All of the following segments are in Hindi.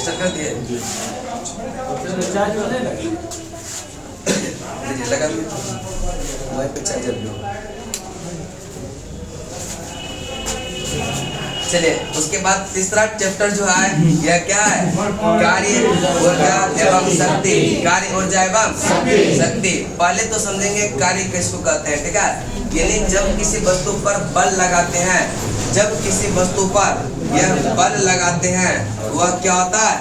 रजिस्टर कर दिए लगा मोबाइल पे चार्जर भी हो। चलिए उसके बाद तीसरा चैप्टर जो है यह क्या है, कार्य ऊर्जा एवं शक्ति। कार्य ऊर्जा एवं शक्ति। पहले तो समझेंगे कार्य किसको कहते हैं, ठीक है। यानी जब किसी वस्तु पर बल लगाते हैं, जब किसी वस्तु पर यह बल लगाते हैं वह क्या होता है,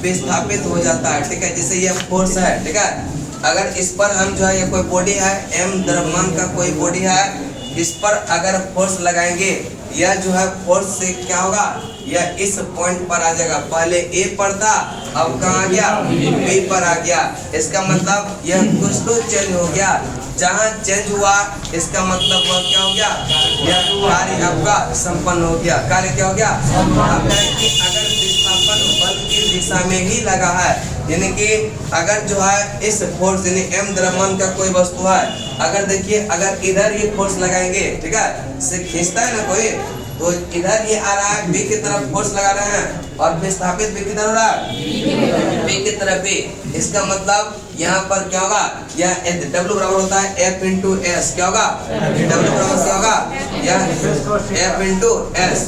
विस्थापित हो जाता है, ठीक है। जैसे यह फोर्स है, ठीक है। अगर इस पर हम जो है ये कोई बॉडी है, m द्रव्यमान का कोई बॉडी है, इस पर अगर फोर्स लगाएंगे यह जो है फोर्स से क्या होगा, यह इस पॉइंट पर आ जाएगा। पहले A पर था, अब कहाँ आ गया, B पर आ गया। इसका मतलब यह कुछ तो चेंज हो गया। जहाँ चेंज हुआ इसका मतलब वह क्या हो गया, यह कार्य आपका संपन्न हो गया। कार्य क्या हो गया, अगर विस्थापन बल की दिशा में ही लगा है, यानी कि अगर जो है इस फोर्स यानी m द्रव्यमान का कोई वस्तु है, अगर देखिए अगर इधर ये फोर्स लगाएंगे, ठीक है, से खींचता है ना कोई, तो इधर ये आ रहा है, B की तरफ फोर्स लगा रहे हैं और विस्थापित B की तरफ हो रहा है, B की तरफ B। इसका मतलब यहाँ पर क्या होगा, यह W बराबर होता है F इंटू S। क्या होगा, W बराबर क्या होगा, यह F इंटू S।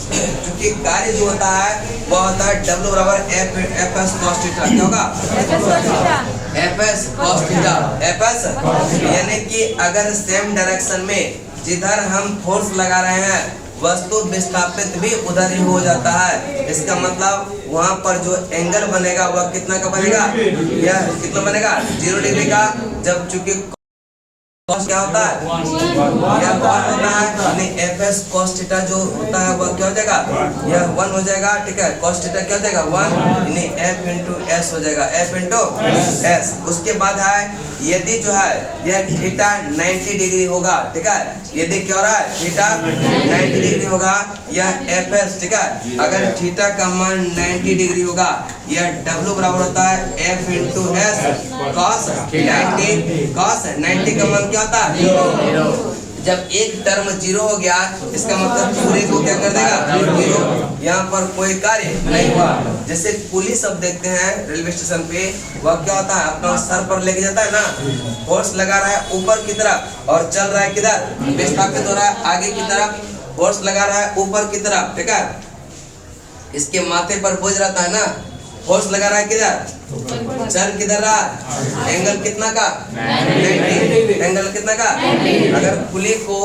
क्योंकि कार्य जो होता है वह होता है W बराबर Fs cos थीटा। क्या होगा, Fs cos थीटा। Fs यानी कि अगर सेम डायरेक्शन में जिधर हम फोर्स लगा रहे हैं वस्तु विस्थापित भी उधर ही हो जाता है। इसका मतलब वहाँ पर जो एंगल बनेगा वह कितना का बनेगा, यह कितना बनेगा, 0 डिग्री का। जब चूंकि cos क्या होता है, यह 1 होता है, यानी Fs cos थीटा जो होता है वह क्या हो जाएगा, यह 1 हो जाएगा, ठीक है। cos थीटा क्या हो जाएगा 1, यानी F इंटू S हो जाएगा, F इंटू S। उसके बाद है यदि जो है यह थीटा 90 डिग्री होगा, ठीक है, यदि क्या हो रहा है थीटा 90 डिग्री होगा, यह Fs, ठीक है, अगर थीटा का मान 90 डिग्री होगा, यह W बराबर होता है F into S cos 90। cos 90 का मान क्या होता है, जब एक टर्म 0 हो गया इसका मतलब पूरे को क्या कर देगा, 0। यहाँ पर कोई कार्य नहीं हुआ। जैसे पुलिस अब देखते हैं रेलवे स्टेशन पे, वह क्या होता है अपना सर पर लेके जाता है ना, फोर्स लगा रहा है ऊपर की तरफ और चल रहा है किधर, विस्थापित हो रहा है आगे की तरफ, फोर्स लगा रहा है ऊपर की तरफ, ठीक है। इसके माथे पर बोझ रहता है ना, फोर्स लगा रहा है किधर, चल किधर रहा, एंगल कितना का 90, एंगल कितना का। अगर पुली को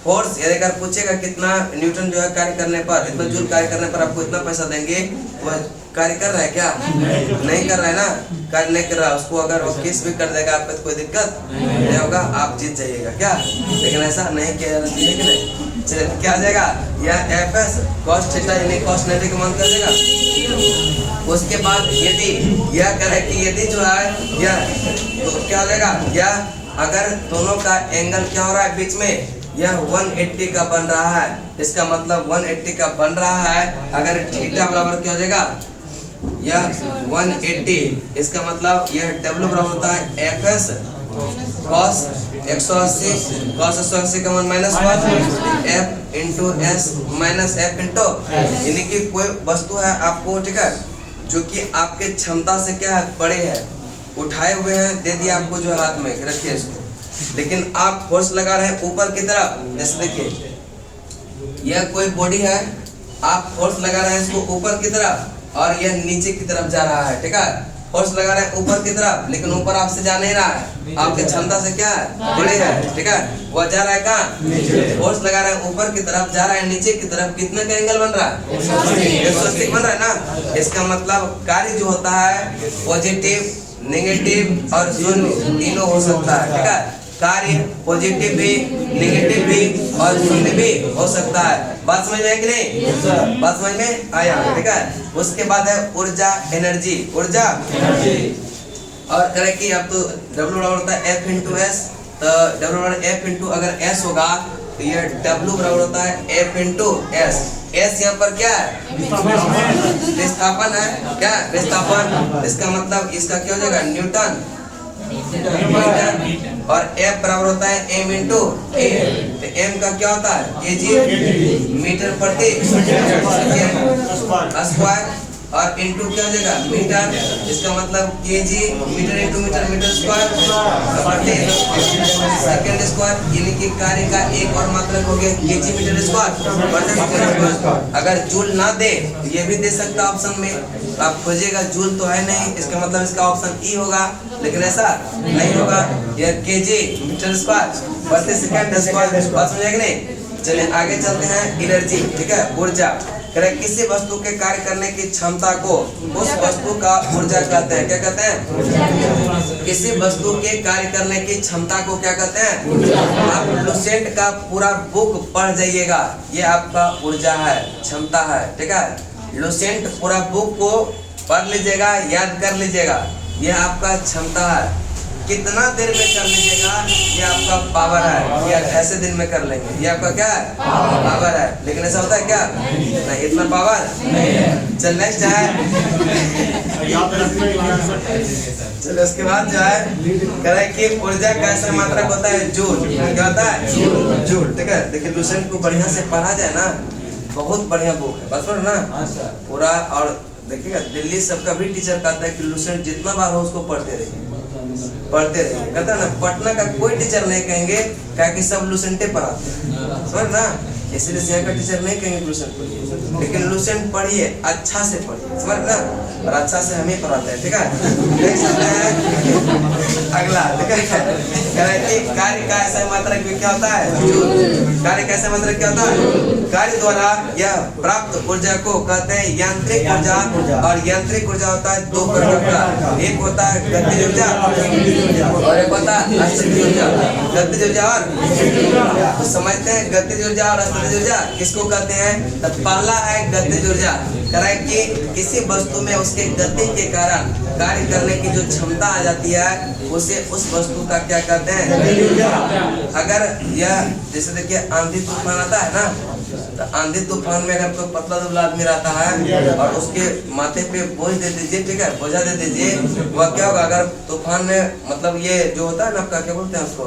फोर्स अगर पूछेगा कितना न्यूटन जो है कार्य करने पर, इतना जूल कार्य करने पर आपको इतना पैसा देंगे, वह कार्य कर रहा है क्या, नहीं कर रहा है ना, कार्य नहीं कर रहा। उसको अगर वो केस भी कर देगा आप पे तो कोई दिक्कत नहीं होगा, आप जीत जाइएगा क्या। लेकिन ऐसा नहीं किया जाना चाहिए कि नहीं। चलिए क्या आ जाएगा, यह Fs cos थीटा यानी cos 90 का मान कर देगा। उसके बाद यदि यह करे कि यदि जो है यह तो क्या हो जाएगा, यह अगर दोनों का एंगल क्या हो रहा है बीच में, यह 180 का बन रहा है। इसका मतलब 180 का बन रहा है, अगर थीटा बराबर क्या हो जाएगा, यह 180। इसका मतलब यह W बराबर होता है Fs cos 180, cos 180 का मान -1 F into S minus F into, यानी कि कोई वस्तु है आपको, ठीक है, जो कि आपके क्षमता से क्या है बड़े है, उठाए हुए हैं, दे दिया आपको जो हाथ में, रखिए इसको, लेकिन आप फोर्स लगा रहे हैं ऊपर की तरफ। जैसे देखिए यह कोई बॉडी है, आप फोर्स लगा रहे हैं इसको ऊपर की तरफ और यह नीचे की तरफ जा रहा है, ठीक है। फोर्स लगा रहे हैं ऊपर की तरफ, लेकिन ऊपर आपसे जा नहीं रहा है, आपके क्षमता से क्या है बड़े है, ठीक है। वह जा रहा है कहाँ, फोर्स लगा रहे हैं ऊपर की तरफ, जा रहा है नीचे की तरफ। कितना का एंगल बन रहा है, 180 बन रहा है ना। इसका मतलब कार्य जो होता है पॉजिटिव, नेगेटिव और शून्य तीनों हो सकता है, ठीक है। कार्य पॉजिटिव भी, नेगेटिव भी और शून्य भी हो सकता है। बात समझ में आई कि नहीं, बात समझ में आया, ठीक है। उसके बाद है ऊर्जा, एनर्जी, ऊर्जा और करे कि अब तो W बराबर होता है F इंटू S, तो W बराबर F इंटू अगर S होगा तो ये W बराबर होता है F इंटू S। S यहाँ पर क्या है, विस्थापन है, क्या विस्थापन। इसका मतलब इसका क्या हो जाएगा न्यूटन, और F बराबर होता है M इंटू A। तो M का क्या होता है kg, मीटर प्रति स्क्वायर, और इनटू क्या हो जाएगा मीटर, इसका मतलब kg, metre into metre, metre square बटे सेकंड स्क्वायर, यानी कि कार्य का एक और मात्रक हो गया केजी मीटर स्क्वायर बटे सेकंड स्क्वायर। अगर जूल ना दे तो ये भी दे सकता ऑप्शन में, तो आप खोजिएगा जूल तो है नहीं, इसका मतलब इसका ऑप्शन ई होगा, लेकिन ऐसा नहीं होगा, यह केजी मीटर स्क्वायर बटे सेकंड स्क्वायर। बात समझेगा नहीं? चलिए आगे चलते हैं। एनर्जी, ठीक है, ऊर्जा। किसी वस्तु के कार्य करने की क्षमता को उस वस्तु का ऊर्जा कहते हैं। क्या कहते हैं? किसी वस्तु के कार्य करने की क्षमता को क्या कहते हैं? आप लुसेंट का पूरा बुक पढ़ जाइएगा, ये आपका ऊर्जा है, क्षमता है, ठीक है। लुसेंट पूरा बुक को पढ़ लीजिएगा, याद कर लीजिएगा, ये आपका क्षमता है। कितना देर में कर लीजिएगा ये आपका पावर है, या ऐसे दिन में कर लेंगे ये आपका क्या है? पावर है। लेकिन ऐसा होता है क्या? नहीं, इतना पावर नहीं है। चल नेक्स्ट है, चलो उसके बाद जो है करें कि ऊर्जा का ऐसा मात्रक होता है जूल। क्या होता है? जूल, ठीक है। देखिए लुसेंट को बढ़िया से पढ़ा जाए ना, बहुत बढ़िया बुक है, बस पढ़ो ना पूरा। और देखिएगा दिल्ली सबका भी टीचर कहता है कि लुसेंट जितना बार हो उसको पढ़ते रहिए, पढ़ते रहिए। कहता है ना, पटना का कोई टीचर नहीं कहेंगे क्या कि सब लुसेंटे पढ़ाते हैं, समझ ना, इसलिए यहाँ का टीचर नहीं कहेंगे लुसेंट पढ़िए, लेकिन लुसेंट पढ़िए, अच्छा से पढ़िए, समझ ना, और अच्छा से हम ही पढ़ाते हैं, ठीक है। देख सकते हैं अगला, ठीक है, कार्य का ऐसा मात्रक क्या होता है? जूल। कार्य का ऐसा मात्रक क्या होता है? कार्य द्वारा यह प्राप्त ऊर्जा को कहते हैं यांत्रिक ऊर्जा, और यांत्रिक ऊर्जा होता है दो प्रकार का, एक होता है गतिज ऊर्जा और एक होता है अस्थिज ऊर्जा। गतिज ऊर्जा और तो समझते हैं गतिज ऊर्जा और अस्थिज ऊर्जा किसको कहते हैं? तो पहला है गतिज ऊर्जा, करें कि किसी वस्तु में उसके गति के कारण कार्य करने की जो क्षमता आ जाती है उसे उस वस्तु का क्या कहते हैं? अगर यह जैसे देखिए आंधी तूफान आता है ना, तो आंधी तूफान में अगर कोई पतला दुबला आदमी रहता है और उसके माथे पे बोझ दे दीजिए, ठीक है, बोझा दे दीजिए, वह क्या होगा? अगर तूफान में मतलब ये जो होता है ना आपका क्या बोलते हैं उसको,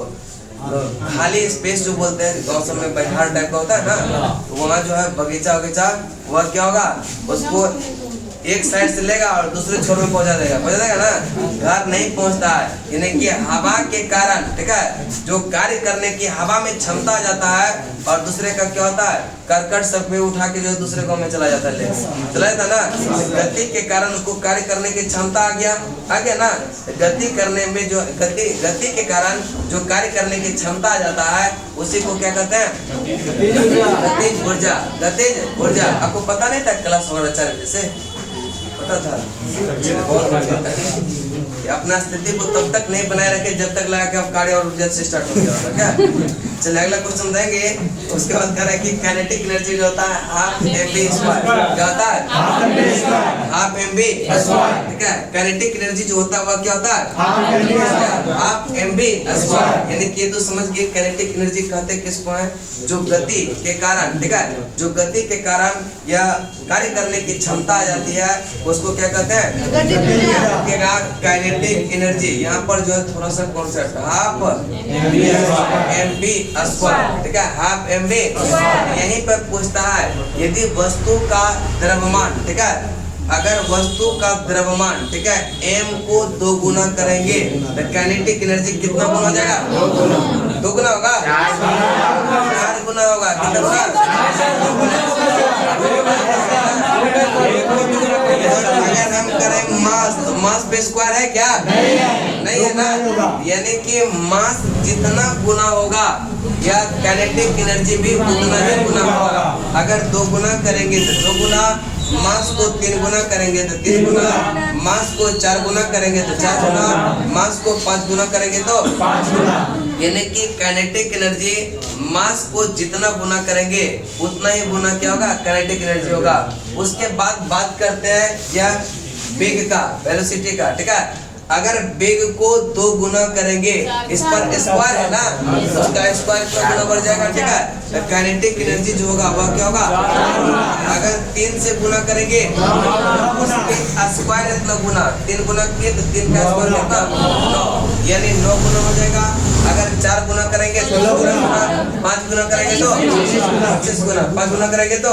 खाली स्पेस जो बोलते हैं गाँव सब में बहिहार टाइप का होता है ना, तो वहाँ जो है बगीचा वगीचा, वह क्या होगा? उसको एक साइड से लेगा और दूसरे छोर में पहुंचा देगा ना, घर नहीं पहुंचता है, यानी कि हवा के कारण, ठीक है, जो कार्य करने की हवा में क्षमता आ जाता है, और दूसरे का क्या होता है? करकट सब पे उठा के जो है दूसरे गाँव में चला जाता है, चला जाता ना। गति के कारण उसको कार्य करने की क्षमता आ गया ना। गति करने में जो गति के कारण जो कार्य करने की क्षमता आ जाता है उसी को क्या कहते हैं? गतिज ऊर्जा। गतिज ऊर्जा आपको पता नहीं था क्लास वगैरह चल जैसे पता था? अपना स्थिति को तब तक नहीं बनाए रखे जब तक लगा कि आप कार्य और ऊर्जा से स्टार्ट हो गया क्या? चलिए अगला क्वेश्चन समझेंगे, उसके बाद कह रहे हैं कि काइनेटिक एनर्जी जो होता है हाफ mv स्क्वायर। क्या होता है? हाफ mv स्क्वायर, ठीक है। काइनेटिक एनर्जी जो होता है वह क्या होता है? हाफ mv स्क्वायर, यानी कि तो समझ गए काइनेटिक एनर्जी कहते किसको है? जो गति के कारण, ठीक है, जो गति के कारण यह कार्य करने की क्षमता आ जाती है उसको क्या कहते हैं? Kinetic energy. यहाँ पर जो है थोड़ा सा कॉन्सेप्ट हाफ mv स्क्वायर, ठीक है, हाफ mv। यहीं पर पूछता है यदि वस्तु का द्रव्यमान, ठीक है, अगर वस्तु का द्रव्यमान, ठीक है, m को 2 गुना करेंगे तो काइनेटिक एनर्जी कितना गुना हो जाएगा? 2 गुना होगा, 4 गुना होगा, अगर हम करें मास, तो मास पे स्क्वायर है क्या? नहीं है ना, यानी कि मास जितना गुना होगा या काइनेटिक एनर्जी भी उतना ही गुना होगा। अगर 2 गुना करेंगे तो 2 गुना, मास को 3 गुना करेंगे तो 3 गुना, मास को 4 गुना करेंगे तो 4 गुना, मास को 5 गुना करेंगे तो 5 गुना। यानी कि काइनेटिक एनर्जी मास को जितना गुना करेंगे उतना ही गुना क्या होगा? काइनेटिक एनर्जी होगा। उसके बाद बात करते हैं यह वेग का, वेलोसिटी का, ठीक है। अगर वेग को 2 गुना करेंगे, इस पर स्क्वायर है ना, उसका स्क्वायर कितना गुना बढ़ जाएगा, ठीक है, तो काइनेटिक एनर्जी जो होगा वह क्या होगा? अगर 3 से गुना करेंगे उसके स्क्वायर इतना गुना, 3 गुना किए तो 3 का स्क्वायर कितना? 9। यानी 9 गुना हो जाएगा। अगर 4 गुना करेंगे तो 10 गुना, 5 गुना करेंगे तो 25 गुना, 5 गुना करेंगे तो।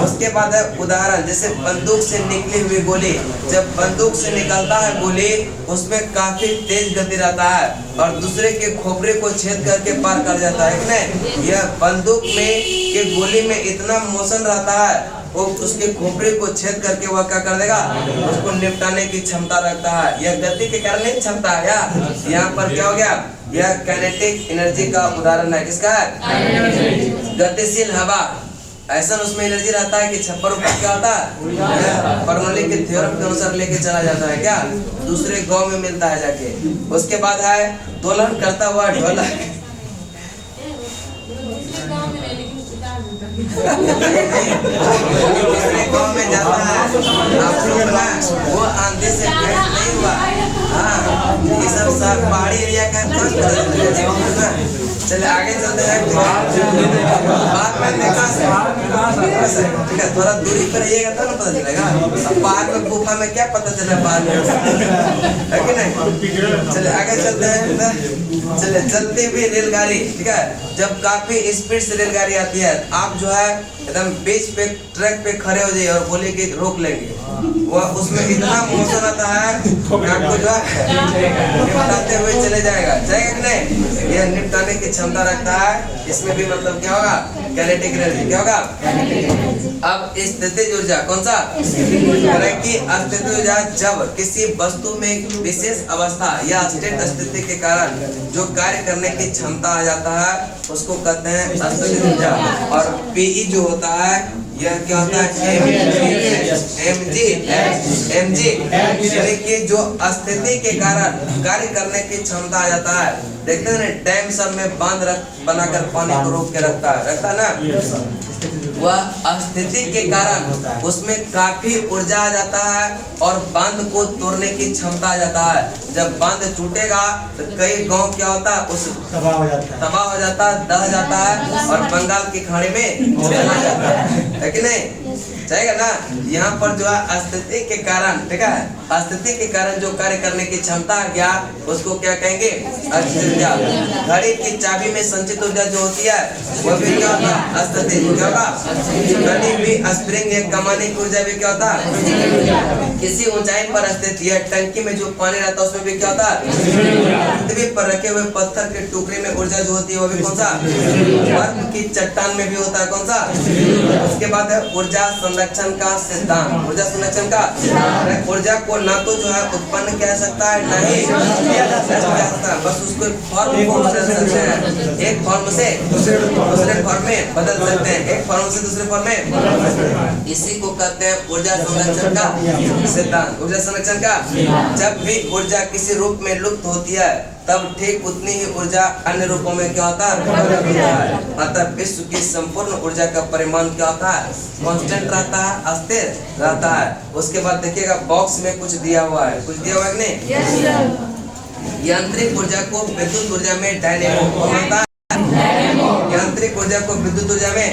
उसके बाद है उदाहरण, जैसे बंदूक से निकली हुई गोली। जब बंदूक से निकलता है गोली, उसमें काफी तेज गति रहता है और दूसरे के खोपड़े को छेद करके पार कर जाता है कि नहीं। यह बंदूक में के गोली में इतना मोशन रहता है, वो उसके खोपड़े को छेद करके वह क्या कर देगा, उसको निपटाने की क्षमता रखता है। यह गति के कारण नहीं क्षमता है। यहाँ पर क्या हो गया, यह काइनेटिक एनर्जी का उदाहरण है। किसका है? गतिशील हवा। ऐसा उसमें एनर्जी रहता है कि छप्पर ऊपर क्या होता है, बर्नौली के थ्योरम के अनुसार लेके चला जाता है, क्या दूसरे गांव में मिलता है जाके। उसके बाद है दोलन करता हुआ ढोलक। दूसरे गांव में जाता है, आप लोग ना वो आंधी से भेंट नहीं हुआ। हाँ, ये सब पहाड़ी एरिया का चले आगे चलते हैं। बाद में देखा ठीक है, थोड़ा दूरी पर रहिएगा तब ना पता चलेगा। अब बाहर में गुफा में क्या पता चला बाहर में, है कि नहीं। चले आगे चलते हैं। चले चलती हुई रेलगाड़ी, ठीक है, जब काफी स्पीड से रेलगाड़ी आती है, आप जो है एकदम बीच पे ट्रैक पे खड़े हो जाइए और बोले कि रोक लेंगे। वह उसमें इतना मोशन आता है आपको जो है निपटाते हुए चले जाएगा कि नहीं। यह निपटाने की क्षमता रखता है। इसमें भी मतलब क्या होगा, काइनेटिक एनर्जी क्या होगा। अब स्थितिज ऊर्जा कौन सा, कि स्थितिज ऊर्जा जब किसी वस्तु में विशेष अवस्था या स्टेट स्थिति के कारण जो कार्य करने की क्षमता आ जाता है, उसको कहते हैं स्थितिज ऊर्जा। और पीई जो होता है, यह क्या होता है, mg यानी कि जो स्थिति के कारण कार्य करने की क्षमता आ जाता है। देखते हैं ना, डैम सब में बांध बनाकर पानी को रोक के रखता है ना। वह स्थिति के कारण उसमें काफी ऊर्जा आ जाता है और बांध को तोड़ने की क्षमता आ जाता है। जब बांध टूटेगा तो कई गांव क्या होता है, उस तबाह हो जाता है, दह जाता है और बंगाल की खाड़ी में चला जाता है कि नहीं, जाएगा ना। यहाँ पर जो है स्थिति के कारण, ठीक है, स्थिति के कारण जो कार्य करने की क्षमता आ गया, उसको क्या कहेंगे, स्थितिज ऊर्जा। घड़ी की चाबी में संचित ऊर्जा जो होती है, वो भी क्या होता है, स्थितिज क्या होगा। घड़ी भी स्प्रिंग एक कमाने की ऊर्जा भी क्या होता है, किसी ऊंचाई पर स्थित यह टंकी में जो पानी रहता है उसमें भी क्या होता है। पृथ्वी पर रखे हुए पत्थर के टुकड़े में ऊर्जा जो होती है वो भी कौन सा, बर्फ की चट्टान में भी होता है कौन सा। उसके बाद है ऊर्जा संरक्षण का सिद्धांत। ऊर्जा संरक्षण का, ऊर्जा को ना तो जो है उत्पन्न किया सकता है, नहीं किया जा सकता, बस उसको फॉर्म को बदल सकते हैं। एक फॉर्म से दूसरे फॉर्म में बदल सकते हैं, एक फॉर्म से दूसरे फॉर्म में। इसी को कहते हैं ऊर्जा संरक्षण का सिद्धांत। ऊर्जा संरक्षण का, जब भी ऊर्जा किसी रूप में लुप्त होती है, तब ठीक उतनी ही ऊर्जा अन्य रूपों में क्या होता है। अतः विश्व की संपूर्ण ऊर्जा का परिमाण क्या होता है, कांस्टेंट रहता है, स्थिर रहता है। उसके बाद देखिएगा बॉक्स में कुछ दिया हुआ है, कुछ दिया हुआ है कि नहीं। यांत्रिक ऊर्जा को विद्युत ऊर्जा में डायनेमो होता है। यांत्रिक ऊर्जा को विद्युत ऊर्जा में,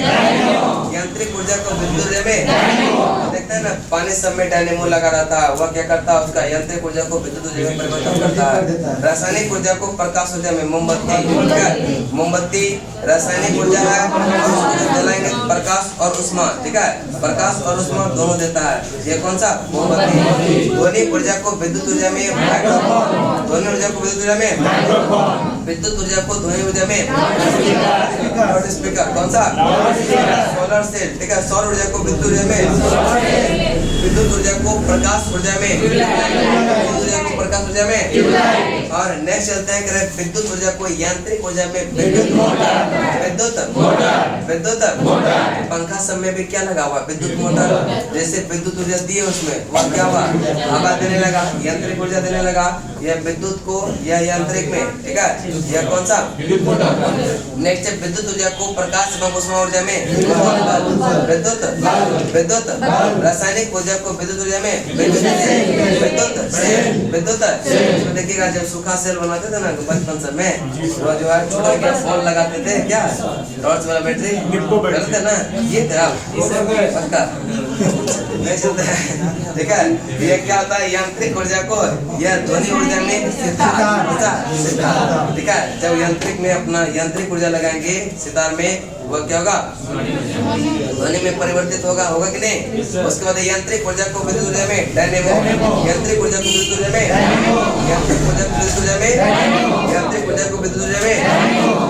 यांत्रिक ऊर्जा को विद्युत ऊर्जा में देखते हैं ना, पानी सब में डायनेमो लगा रहता है, वह क्या करता है, उसका यांत्रिक ऊर्जा को विद्युत ऊर्जा में परिवर्तन करता है। रासायनिक ऊर्जा को प्रकाश ऊर्जा में, मोमबत्ती, मोमबत्ती रासायनिक ऊर्जा है और उसको जलाएंगे प्रकाश और उष्मा, ठीक है, प्रकाश और उष्मा दोनों देता है। ये कौन सा, मोमबत्ती। ध्वनि ऊर्जा को विद्युत ऊर्जा में, ध्वनि ऊर्जा को विद्युत ऊर्जा में, विद्युत ऊर्जा को ध्वनि ऊर्जा में, लाउड स्पीकर कौन सा, सोलर सेल, ठीक है, सौर ऊर्जा को विद्युत ऊर्जा में, विद्युत ऊर्जा को प्रकाश ऊर्जा में, विद्युत ऊर्जा को प्रकाश ऊर्जा में। और नेक्स्ट चलते हैं कि विद्युत ऊर्जा को यांत्रिक ऊर्जा में, विद्युत विद्युत पंखा सब में भी क्या लगा हुआ, विद्युत मोटर। जैसे विद्युत ऊर्जा दी है उसमें वह क्या हुआ, हवा देने लगा, यांत्रिक ऊर्जा देने लगा। यह विद्युत को, यह यांत्रिक में, ठीक है, यह कौन सा, विद्युत मोटर। नेक्स्ट है विद्युत ऊर्जा को प्रकाश एवं उष्मा ऊर्जा में, विद्युत विद्युत रासायनिक ऊर्जा को विद्युत ऊर्जा में, विद्युत विद्युत। इसमें देखिएगा जब सूखा सेल बनाते थे ना बचपन से में, तो जो है छोटा के फोन लगाते थे, क्या टॉर्च वाला बैटरी करते ना, ये था पक्का। ठीक है, ये क्या होता है, यांत्रिक ऊर्जा को, यह ध्वनि ऊर्जा ऊर्जा में सितार, ठीक है। जब यांत्रिक में अपना यांत्रिक ऊर्जा लगाएंगे सितार में, वह क्या होगा, ध्वनि में परिवर्तित होगा कि नहीं। उसके बाद यांत्रिक ऊर्जा को विद्युत ऊर्जा में डायनेमो, यांत्रिक ऊर्जा को विद्युत ऊर्जा में, यांत्रिक ऊर्जा को विद्युत ऊर्जा में, यांत्रिक ऊर्जा को विद्युत ऊर्जा में,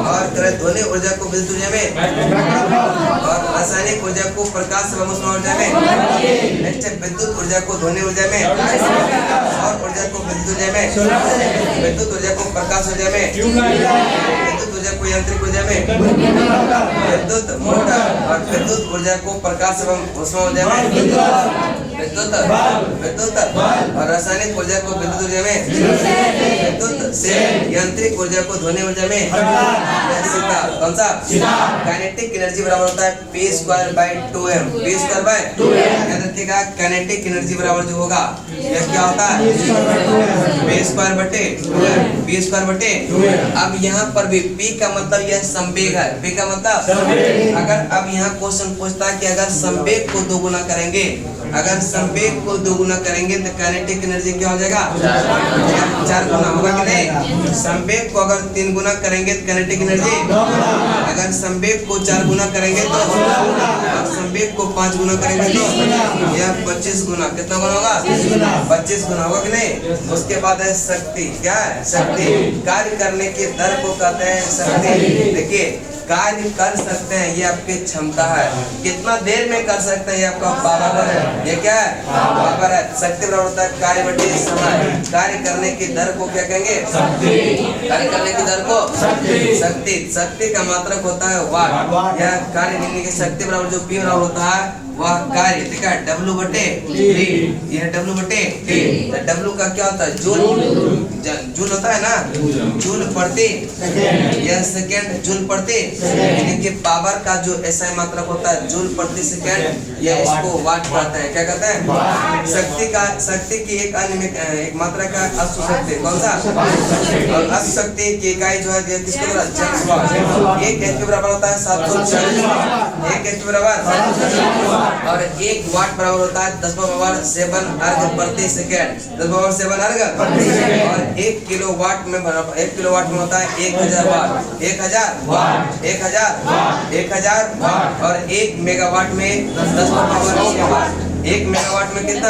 और ध्वनि ऊर्जा को विद्युत ऊर्जा में, और रासायनिक ऊर्जा को प्रकाश एवं ऊष्मा ऊर्जा में। नेक्स्ट विद्युत ऊर्जा को ध्वनि ऊर्जा में, और ऊर्जा को विद्युत ऊर्जा में, विद्युत ऊर्जा को प्रकाश ऊर्जा में, विद्युत ऊर्जा को यांत्रिक ऊर्जा में, विद्युत मोटर, और विद्युत ऊर्जा को प्रकाश एवं ऊष्मा ऊर्जा में, विद्युत और रासायनिक ऊर्जा को विद्युत ऊर्जा में, विद्युत से यांत्रिक ऊर्जा को ध्वनि ऊर्जा में। कौन सा, काइनेटिक एनर्जी बराबर होता है P²/2m, P²/2m। याद रखिएगा काइनेटिक एनर्जी बराबर जो होगा यह क्या होता है, P²/2m, P²/2m। अब यहाँ पर भी P का मतलब यह संवेग है, P का मतलब, अगर अब यहाँ क्वेश्चन पूछता है कि अगर संवेग को दोगुना करेंगे, अगर संवेग को दोगुना करेंगे तो काइनेटिक एनर्जी क्या हो जाएगा, 4 गुना होगा कि नहीं। संवेग को अगर 3 गुना करेंगे तो काइनेटिक एनर्जी, अगर संवेग को 4 गुना करेंगे तो, और संवेग को 5 गुना करेंगे तो यह 25 गुना, कितना गुना होगा, 25 गुना होगा कि नहीं। उसके बाद है शक्ति, क्या है, शक्ति, कार्य करने के दर को कहते हैं शक्ति। देखिए कार्य कर सकते हैं ये आपकी क्षमता है, कितना देर में कर सकते हैं ये आपका पावर है, ये क्या है, पावर है। शक्ति बराबर होता है कार्य बटे समय, कार्य करने की दर को क्या कहेंगे, कार्य करने की दर को शक्ति, शक्ति का मात्रक होता है वाट, यह कार्य करने की शक्ति बराबर जो P बराबर होता है वह कार्य, ठीक है, W/T, यह W/T। W का क्या होता है, जूल होता है ना, जूल प्रति, यह सेकेंड जूल प्रति, यानी कि पावर का जो ऐसा मात्रक होता है जूल प्रति सेकेंड, यह इसको वाट कहते हैं, क्या कहते हैं। शक्ति का, शक्ति की एक अन्य एक मात्रा का अश्व शक्ति, कौन सा, और अश्व शक्ति की इकाई जो है किसके द्वारा, जेम्स वाट। 1 HP बराबर होता है 740, 1 HP बराबर, और 1 वाट बराबर होता है 10⁻7 अर्घ प्रति सेकेंड, 10⁻7 अर्घ, और 1 किलोवाट में 1 किलोवाट में होता है 1000 वाट, 1000 वाट, 1000 वाट, और 1 मेगावाट में 10⁻6 वाट, 1 मेगावाट में कितना,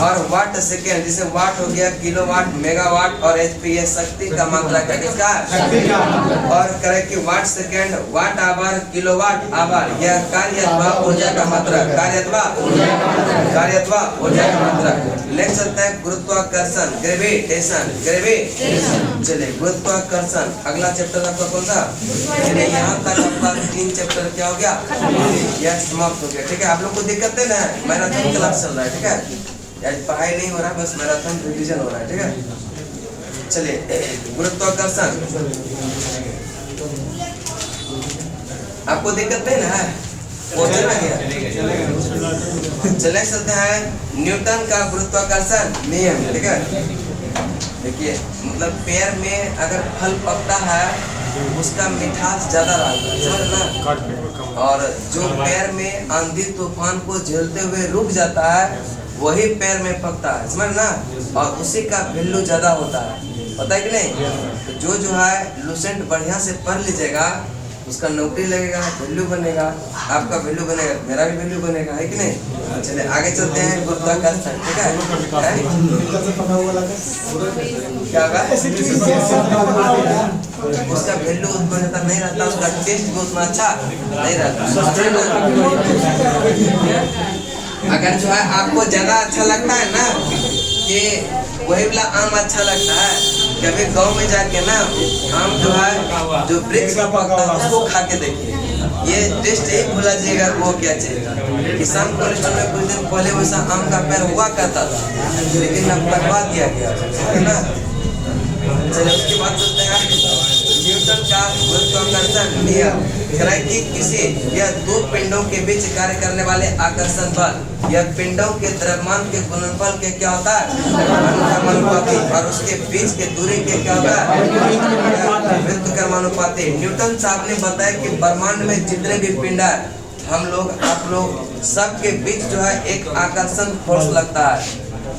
और वाट सेकेंड, जिसे वाट हो गया किलोवाट, मेगावाट, और HP ये शक्ति का मात्रा का किसका, और करें कि watt second, watt hour, kilowatt hour, यह कार्य अथवा ऊर्जा का मात्रा, कार्य अथवा ऊर्जा का मात्रा। नेक्स्ट चलते हैं गुरुत्वाकर्षण, ग्रेविटेशन, चलिए गुरुत्वाकर्षण अगला चैप्टर आपका कौन सा, चलिए यहाँ तक आपका 3 चैप्टर क्या हो गया, यह समाप्त हो गया, ठीक है। आप लोग को दिक्कत है ना, मैराथन क्लास चल रहा है, ठीक है, आज पढ़ाई नहीं हो रहा, बस मैराथन रिवीजन हो रहा है, ठीक है। चलिए गुरुत्वाकर्षण, आपको दिक्कत नहीं ना, चले चलते हैं न्यूटन का गुरुत्वाकर्षण नियम, ठीक है। देखिए मतलब पेड़ में अगर फल पकता है उसका मिठास ज्यादा रहता है, समझ ना, और जो पेड़ में आंधी तूफान को झेलते हुए रुक जाता है वही पेड़ में पकता है, समझ ना, और उसी का वैल्यू ज्यादा होता है, पता है कि नहीं। तो जो है लूसेंट बढ़िया से पढ़ लीजिएगा, उसका नौकरी लगेगा, वैल्यू बनेगा, आपका वैल्यू बनेगा, मेरा भी वैल्यू बनेगा, है कि नहीं। चलिए आगे चलते हैं गुरुत्वाकर्षण, ठीक है। क्या होगा, उसका वैल्यू उतना नहीं रहता, उसका टेस्ट भी उतना अच्छा नहीं रहता। अगर जो है आपको ज्यादा अच्छा लगता है ना कि वही वाला आम अच्छा लगता है, कभी गांव में जाके ना आम जो है जो वृक्ष का पकता है उसको खा के देखिए, ये टेस्ट एक भूला जाएगा वो क्या चाहिए। किसान कॉलेज में कुछ दिन पहले वैसा आम का पेड़ हुआ करता था, लेकिन अब कटवा दिया गया है ना। चलिए उसके बाद चलते हैं न्यूटन का गुरुत्वाकर्षण नियम, कि किसी या 2 पिंडों के बीच कार्य करने वाले आकर्षण बल या पिंडों के द्रव्यमान के गुणनफल के क्या होता है, अनुक्रमानुपाती, और उसके बीच के दूरी के क्या होता है, व्युत्क्रमानुपाती। न्यूटन साहब ने बताया कि ब्रह्मांड में जितने भी पिंड है, हम लोग आप लोग सबके बीच जो है एक आकर्षण फोर्स लगता है,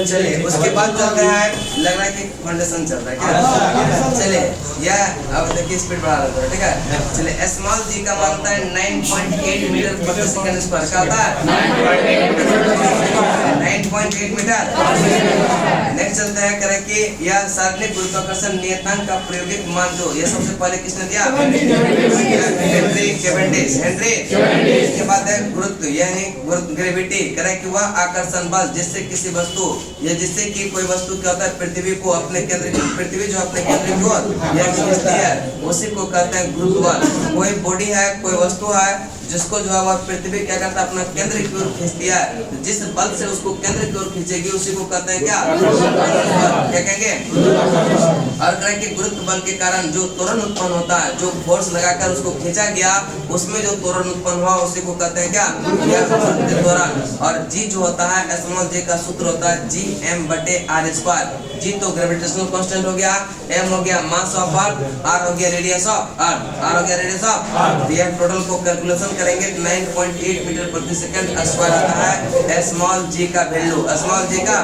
चलिए उसके बाद चलते हैं, लग रहा है कि फाउंडेशन चल रहा है क्या? चलिए यह अब देखिए स्पीड बढ़ा रहा है, ठीक है। चलिए स्मॉल जी का मान होता है 9.8 मीटर प्रति सेकंड स्क्वायर। क्या होता है? 9.8 मीटर। नेक्स्ट चलते हैं करें कि यह सार्वजनिक गुरुत्वाकर्षण नियतांक का प्रायोगिक मान जो ये सबसे पहले किसने दिया? Henry Cavendish. इसके बाद है गुरुत्व यानी ग्रेविटी, करें कि वह आकर्षण बल जिससे किसी वस्तु या जिससे कि कोई वस्तु क्या होता है पृथ्वी को अपने केंद्र, पृथ्वी जो अपने केंद्र की ओर या खींचती है उसी को कहते हैं गुरुत्व बल। कोई बॉडी है, कोई वस्तु है जिसको जो है वह पृथ्वी क्या करता है अपना केंद्र की ओर खींचती है, जिस बल से उसको केंद्र की ओर खींचेगी उसी को कहते हैं क्या? क्या कहेंगे? और करें कि गुरुत्व बल के कारण जो त्वरण उत्पन्न होता है, जो फोर्स लगाकर उसको खींचा गया उसमें जो त्वरण उत्पन्न हुआ उसी को कहते हैं क्या? त्वरण। और जी जो होता है स्मॉल जी का सूत्र होता है Gm/r²। जी तो ग्रेविटेशनल कांस्टेंट हो गया, m हो गया मास ऑफ अर्थ, r हो गया रेडियस ऑफ अर्थ, r हो गया रेडियस ऑफ। ये टोटल को कैलकुलेशन करेंगे 9.8 मीटर प्रति सेकंड स्क्वायर आता है स्मॉल जी का वैल्यू। स्मॉल जी का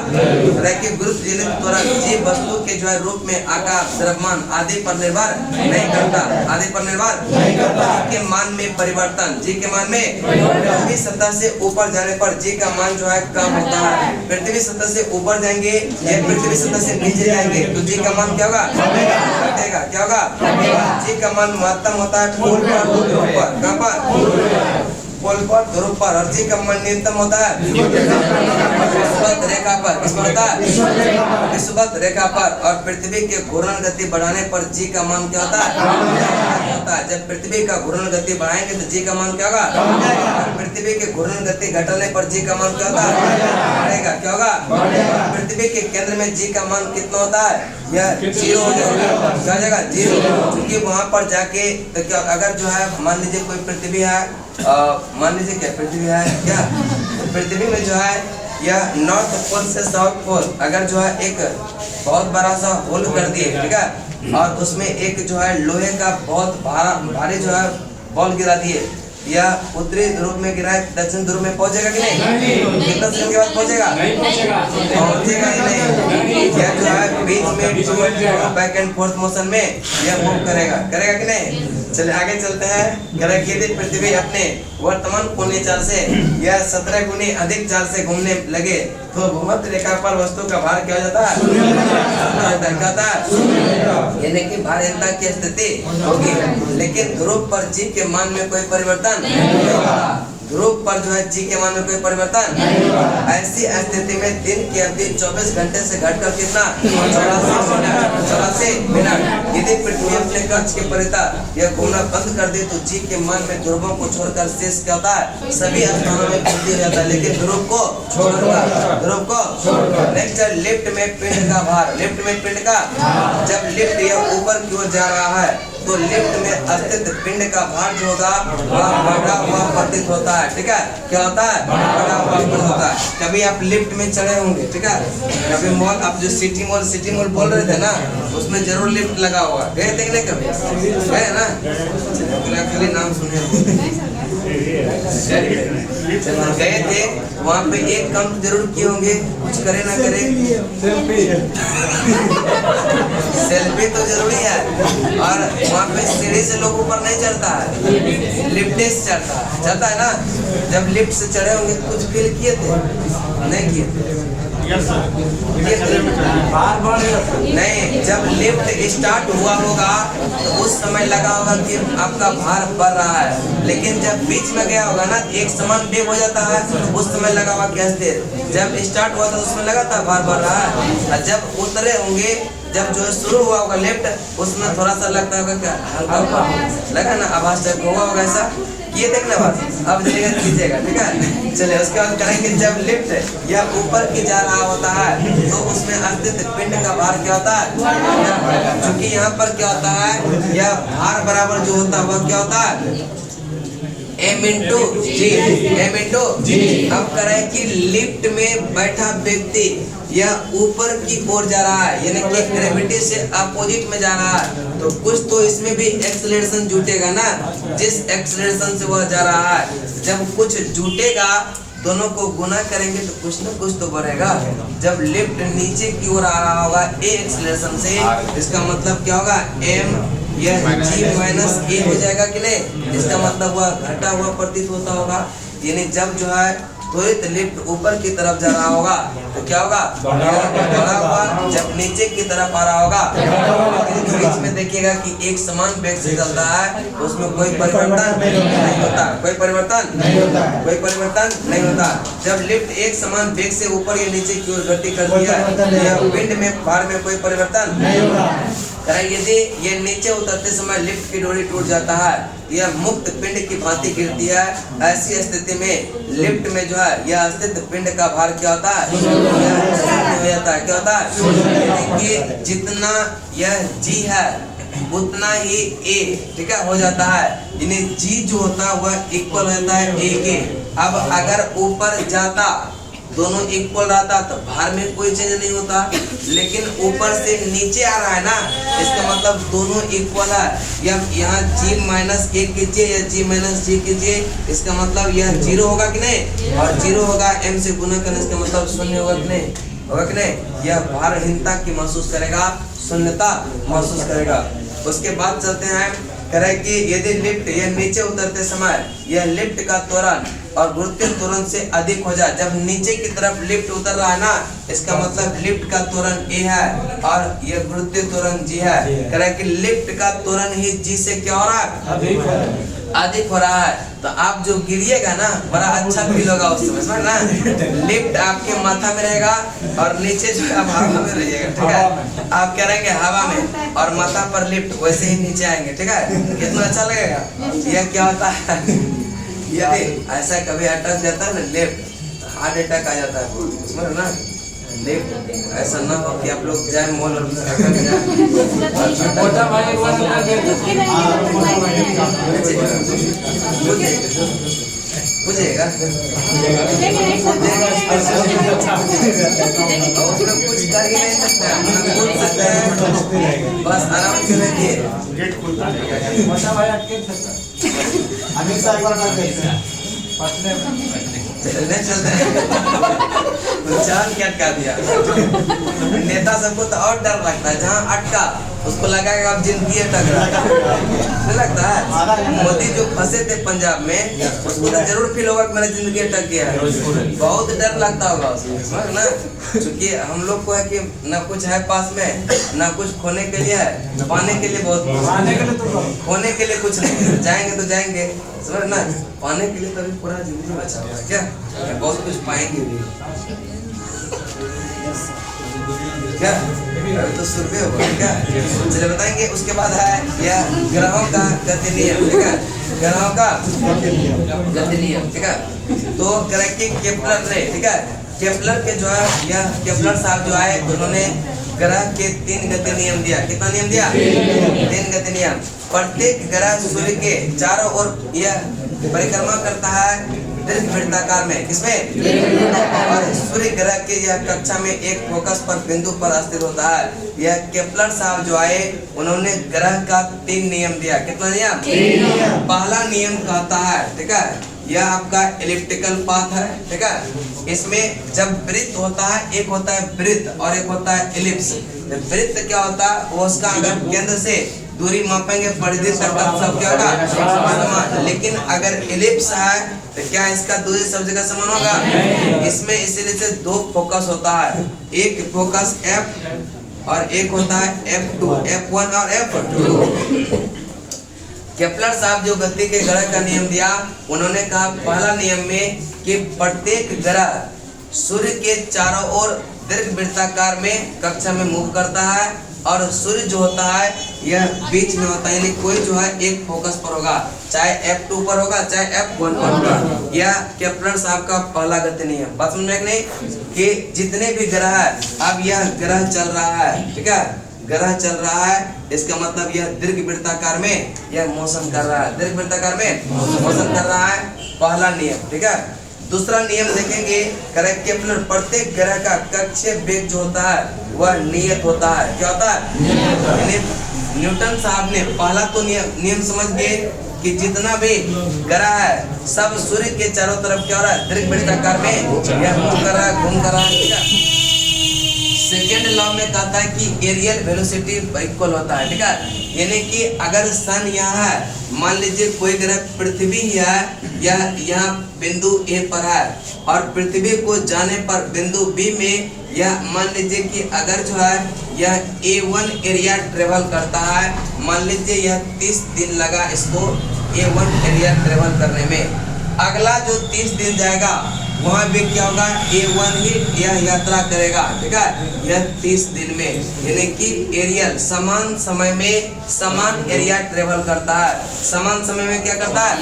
रैखिक गुरुत्व जनित त्वरण जी वस्तु के जो है रूप में आकार, द्रव्यमान आदि पर निर्भर नहीं करता, आदि पर निर्भर नहीं करता। के मान में परिवर्तन, जी के मान में पृथ्वी सतह से ऊपर जाने पर जी का मान जो है कम होता है। पृथ्वी सतह से ऊपर जाएंगे या पृथ्वी सतह से नीचे जाएंगे तो जी का मान क्या होगा? घटेगा। क्या होगा? जी का मान महत्तम होता है पोल पर, ध्रुव पर। कहाँ पर? पोल पर, ध्रुव पर। और जी का मान न्यूनतम होता है विषुवत रेखा पर। किसमें होता है? विषुवत रेखा पर। और पृथ्वी के घूर्णन गति बढ़ाने पर जी का मान क्या होता है? जब पृथ्वी का घूर्णन गति बढ़ाएंगे तो जी का मान क्या होगा? पृथ्वी के घूर्णन गति घटाने पर जी का मान क्या होता है? बढ़ेगा। क्या होगा? पृथ्वी के केंद्र में जी का मान कितना होता है? यह 0 हो जाएगा। क्या हो जाएगा? 0। क्योंकि वहां पर जाके तो क्या अगर जो है मान लीजिए कोई पृथ्वी है, मान लीजिए क्या पृथ्वी है क्या, पृथ्वी में जो है यह नॉर्थ पोल से साउथ पोल अगर जो है एक बहुत बड़ा सा होल कर दिए, ठीक है, और उसमें एक जो है लोहे का बहुत भारी जो है बॉल गिरा दिए, या उत्तरी ध्रुव में गिरा है दक्षिण ध्रुव में पहुंचेगा कि नहीं? कितना सेकंड के बाद पहुंचेगा? पहुंचेगा ही नहीं। यह जो है बीच में बैक एंड फोर्थ मोशन में यह मूव करेगा कि नहीं? चलिए आगे चलते हैं। यदि पृथ्वी अपने वर्तमान कोणीय चाल से यह 17 गुनी अधिक चाल से घूमने लगे तो भूमध्य रेखा पर वस्तु का भार क्या हो जाता है? क्या होता है? यानी कि भारहीनता की स्थिति होगी। लेकिन ध्रुव पर जी के मान में कोई परिवर्तन नहीं होगा। ध्रुव पर जो है जी के मान में कोई परिवर्तन नहीं होगा। ऐसी स्थिति में दिन की अवधि 24 घंटे से घटकर कितना 84 मिनट। यदि पृथ्वी अपने कक्ष के परितः यह घूमना बंद कर दे तो जी के मान में ध्रुवों को छोड़कर शेष क्या होता है, सभी स्थानों में वृद्धि हो जाता है, लेकिन ध्रुव को छोड़कर। नेक्स्ट है लिफ्ट में पिंड का भार। लिफ्ट में पिंड का जब लिफ्ट यह ऊपर की ओर जा रहा है तो लिफ्ट में स्थित पिंड का भार जो होगा वह बढ़ा हुआ प्रतीत होता है। ठीक है, क्या होता है, बढ़ा हुआ प्रतीत होता है। कभी आप लिफ्ट में चढ़े होंगे, ठीक है, कभी मॉल, आप जो सिटी मॉल बोल रहे थे ना, उसमें जरूर लिफ्ट लगा हुआ है। गए थे नहीं कभी, गए ना, खाली नाम सुने गए थे, वहाँ पे एक काम जरूर किए होंगे, कुछ करे ना करे सेल्फी तो जरूरी है। और वहाँ पे सीढ़ी से लोग ऊपर नहीं चढ़ता है, लिफ्ट से चढ़ता है ना। जब लिफ्ट से चढ़े होंगे कुछ फील किए थे, नहीं किए थे? नहीं, जब लिफ्ट स्टार्ट हुआ होगा तो उस समय लगा होगा कि आपका भार बढ़ रहा है, लेकिन जब बीच में गया होगा ना एक समान वेग हो जाता है, उस समय लगा हुआ क्या स्थिर। जब स्टार्ट हुआ था उसमें लगा था भार बढ़ रहा है, और जब उतरे होंगे, जब जो शुरू हुआ होगा लिफ्ट, उसमें थोड़ा सा लगता होगा क्या, हल्का लगा ना, आवाज टाइप हुआ होगा ऐसा। ये देखना बात, अब कीजिएगा, ठीक है। चलिए उसके बाद करेंगे, जब लिफ्ट या ऊपर की जा रहा होता है तो उसमें स्थित पिंड का भार क्या होता है, क्योंकि यहाँ पर क्या होता है, यह भार बराबर जो होता है वह क्या होता है, m इंटू जी। अब करें कि लिफ्ट में बैठा व्यक्ति यह ऊपर की ओर जा रहा है, यानी कि ग्रेविटी से अपोजिट में जा रहा है, तो कुछ तो इसमें भी एक्सेलरेशन जुटेगा ना। जिस एक्सेलरेशन से वह जा रहा है, जब कुछ जुटेगा दोनों को गुना करेंगे तो कुछ न कुछ तो बढ़ेगा। जब लिफ्ट नीचे की ओर आ रहा होगा ए एक्सेलरेशन से, इसका मतलब क्या होगा, m यह g माइनस a हो जाएगा कि नहीं। इसका मतलब वह घटा हुआ प्रतीत होता होगा, यानी जब जो है त्वरित लिफ्ट ऊपर की तरफ जा रहा होगा तो क्या होगा, बढ़ा हुआ। जब नीचे की तरफ आ रहा होगा, बीच में देखिएगा कि एक समान वेग से चलता है, उसमें कोई परिवर्तन नहीं होता, कोई परिवर्तन नहीं होता। जब लिफ्ट एक समान वेग से ऊपर या नीचे की ओर गति करती है, पिंड में भार में कोई परिवर्तन नहीं होता। यदि ये नीचे उतरते समय लिफ्ट की डोरी टूट जाता है, यह मुक्त पिंड की भांति गिरती है। ऐसी स्थिति में लिफ्ट में जो है यह स्थित पिंड का भार क्या होता है, हो जाता है, क्या होता है, कि जितना यह जी है उतना ही ए, ठीक है, हो जाता है। यानी जी जो होता है वह इक्वल रहता है ए के। अब अगर ऊपर जाता दोनों इक्वल रहता तो भार में कोई चेंज नहीं होता, लेकिन ऊपर से नीचे आ रहा है ना, इसका मतलब दोनों इक्वल है। यहाँ g माइनस a कीजिए या g माइनस g कीजिए, इसका मतलब यह 0 होगा कि नहीं, और 0 होगा m से गुना करने, इसका मतलब 0 होगा कि नहीं, होगा कि नहीं। यह भारहीनता की महसूस करेगा, शून्यता महसूस करेगा। उसके बाद चलते हैं, करें कि यदि लिफ्ट यह नीचे उतरते समय यह लिफ्ट का त्वरण और गुरुत्वीय त्वरण से अधिक हो जाए। जब नीचे की तरफ लिफ्ट उतर रहा है ना, इसका मतलब लिफ्ट का त्वरण a है और यह गुरुत्वीय त्वरण g है। करें कि लिफ्ट का त्वरण ही g से क्या हो रहा है, अधिक हो रहा है। तो आप जो गिरिएगा ना, बड़ा अच्छा फील होगा उस समय, समझ ना। लिफ्ट आपके माथा में रहेगा और नीचे जो आप हवा में रहिएगा, ठीक है। आप करेंगे हवा में और माथा पर लिफ्ट, वैसे ही नीचे आएंगे, ठीक है। कितना अच्छा लगेगा। यह क्या होता है, यदि ऐसा कभी अटक जाता है ना लिफ्ट, तो हार्ट अटैक आ जाता है, समझ ना। लिफ्ट ऐसा ना हो कि आप लोग जाए मॉल और मोटा भाई बुझेगा, उसमें कुछ कर ही नहीं सकते, बोल सकते हैं, बस आराम से रहिए। मोटा भाई अटके चलने चलते चांद क्या अटका दिया। नेता सबको तो और डर लगता है, जहाँ अटका उसको लगाएगा अब जिंदगी अटक रहा नहीं लगता है। मोदी जो फंसे थे पंजाब में, उसको तो जरूर फील होगा कि मेरा जिंदगी अटक गया है, बहुत डर लगता होगा उसको, समझ ना। क्योंकि हम लोग को है कि ना कुछ है पास में, ना कुछ खोने के लिए है, पाने के लिए बहुत, खोने के लिए कुछ नहीं है, जाएंगे तो जाएंगे, समझ ना। पाने के लिए तो अभी पूरा जिंदगी बचा हुआ है, क्या बहुत कुछ पाएंगे भी, क्या अभी तो सुर्वे होगा क्या। चलिए बताएंगे। उसके बाद है यह ग्रहों का गति नियम, ठीक है, ग्रहों का गति नियम, ठीक है। तो ग्रह के केपलर ने, ठीक है, केपलर के जो है यह केपलर साहब जो आए उन्होंने ग्रह के 3 गति नियम दिया। कितना नियम दिया? 3 गति नियम। प्रत्येक ग्रह सूर्य के चारों ओर यह परिक्रमा करता है दीर्घ वृत्ताकार में, किसमें? और सूर्य ग्रह के यह कक्षा में एक फोकस पर बिंदु पर स्थित होता है। यह केपलर साहब जो आए उन्होंने ग्रह का 3 नियम दिया। कितना नियम? 3। पहला नियम कहता है, ठीक है, यह आपका एलिप्टिकल पाथ है, ठीक है। इसमें जब वृत्त होता है, एक होता है वृत्त और एक होता है एलिप्स। वृत्त क्या होता है? वो उसका अगर केंद्र से दूरी मापेंगे परिधि तक सब क्या होगा? समान। लेकिन अगर एलिप्स है तो क्या इसका दूरी सब जगह समान होगा? इसमें इसीलिए से 2 फोकस होता है, एक फोकस F और एक होता है F2, F1 और F2। केपलर साहब जो गति के ग्रह का नियम दिया, उन्होंने कहा पहला नियम में कि प्रत्येक ग्रह सूर्य के चारों ओर दीर्घ वृत्ताकार में कक्षा में मूव करता है और सूर्य जो होता है यह बीच में होता है, यानी कोई जो है एक फोकस पर होगा, चाहे F2 पर होगा चाहे F1 पर होगा। यह केपलर साहब का पहला गति नियम। बात समझ में नहीं कि जितने भी ग्रह है, अब यह ग्रह चल रहा है, ठीक है, ग्रह चल रहा है, इसका मतलब यह दीर्घ वृत्ताकार में यह मोशन कर रहा है, दीर्घ वृत्ताकार में मोशन कर रहा है, पहला नियम, ठीक है। दूसरा नियम देखेंगे, केपलर प्रत्येक ग्रह का कक्षीय वेग जो होता है वह नियत होता है। क्या होता है? यानी न्यूटन साहब ने पहला तो नियम समझ गए कि जितना भी ग्रह है सब सूर्य के चारों तरफ क्या हो रहा है? दीर्घ वृत्ताकार में यह मूव कर रहा है, घूम कर रहा है, ठीक है। सेकेंड लॉ में कहता है कि एरियल वेलोसिटी इक्वल होता है, ठीक है। यानी कि अगर सन यहाँ है, मान लीजिए कोई ग्रह पृथ्वी है या यहाँ बिंदु A पर है और पृथ्वी को जाने पर बिंदु B में यह मान लीजिए कि अगर जो है यह A1 एरिया ट्रेवल करता है, मान लीजिए यह 30 दिन लगा इसको A1 एरिया ट्रेवल करने में, अगला जो 30 दिन जाएगा वहाँ भी क्या होगा? A1 ही यह यात्रा करेगा, ठीक है, यह 30 दिन में। यानी कि एरियल समान समय में समान एरिया ट्रेवल करता है, समान समय में क्या करता है?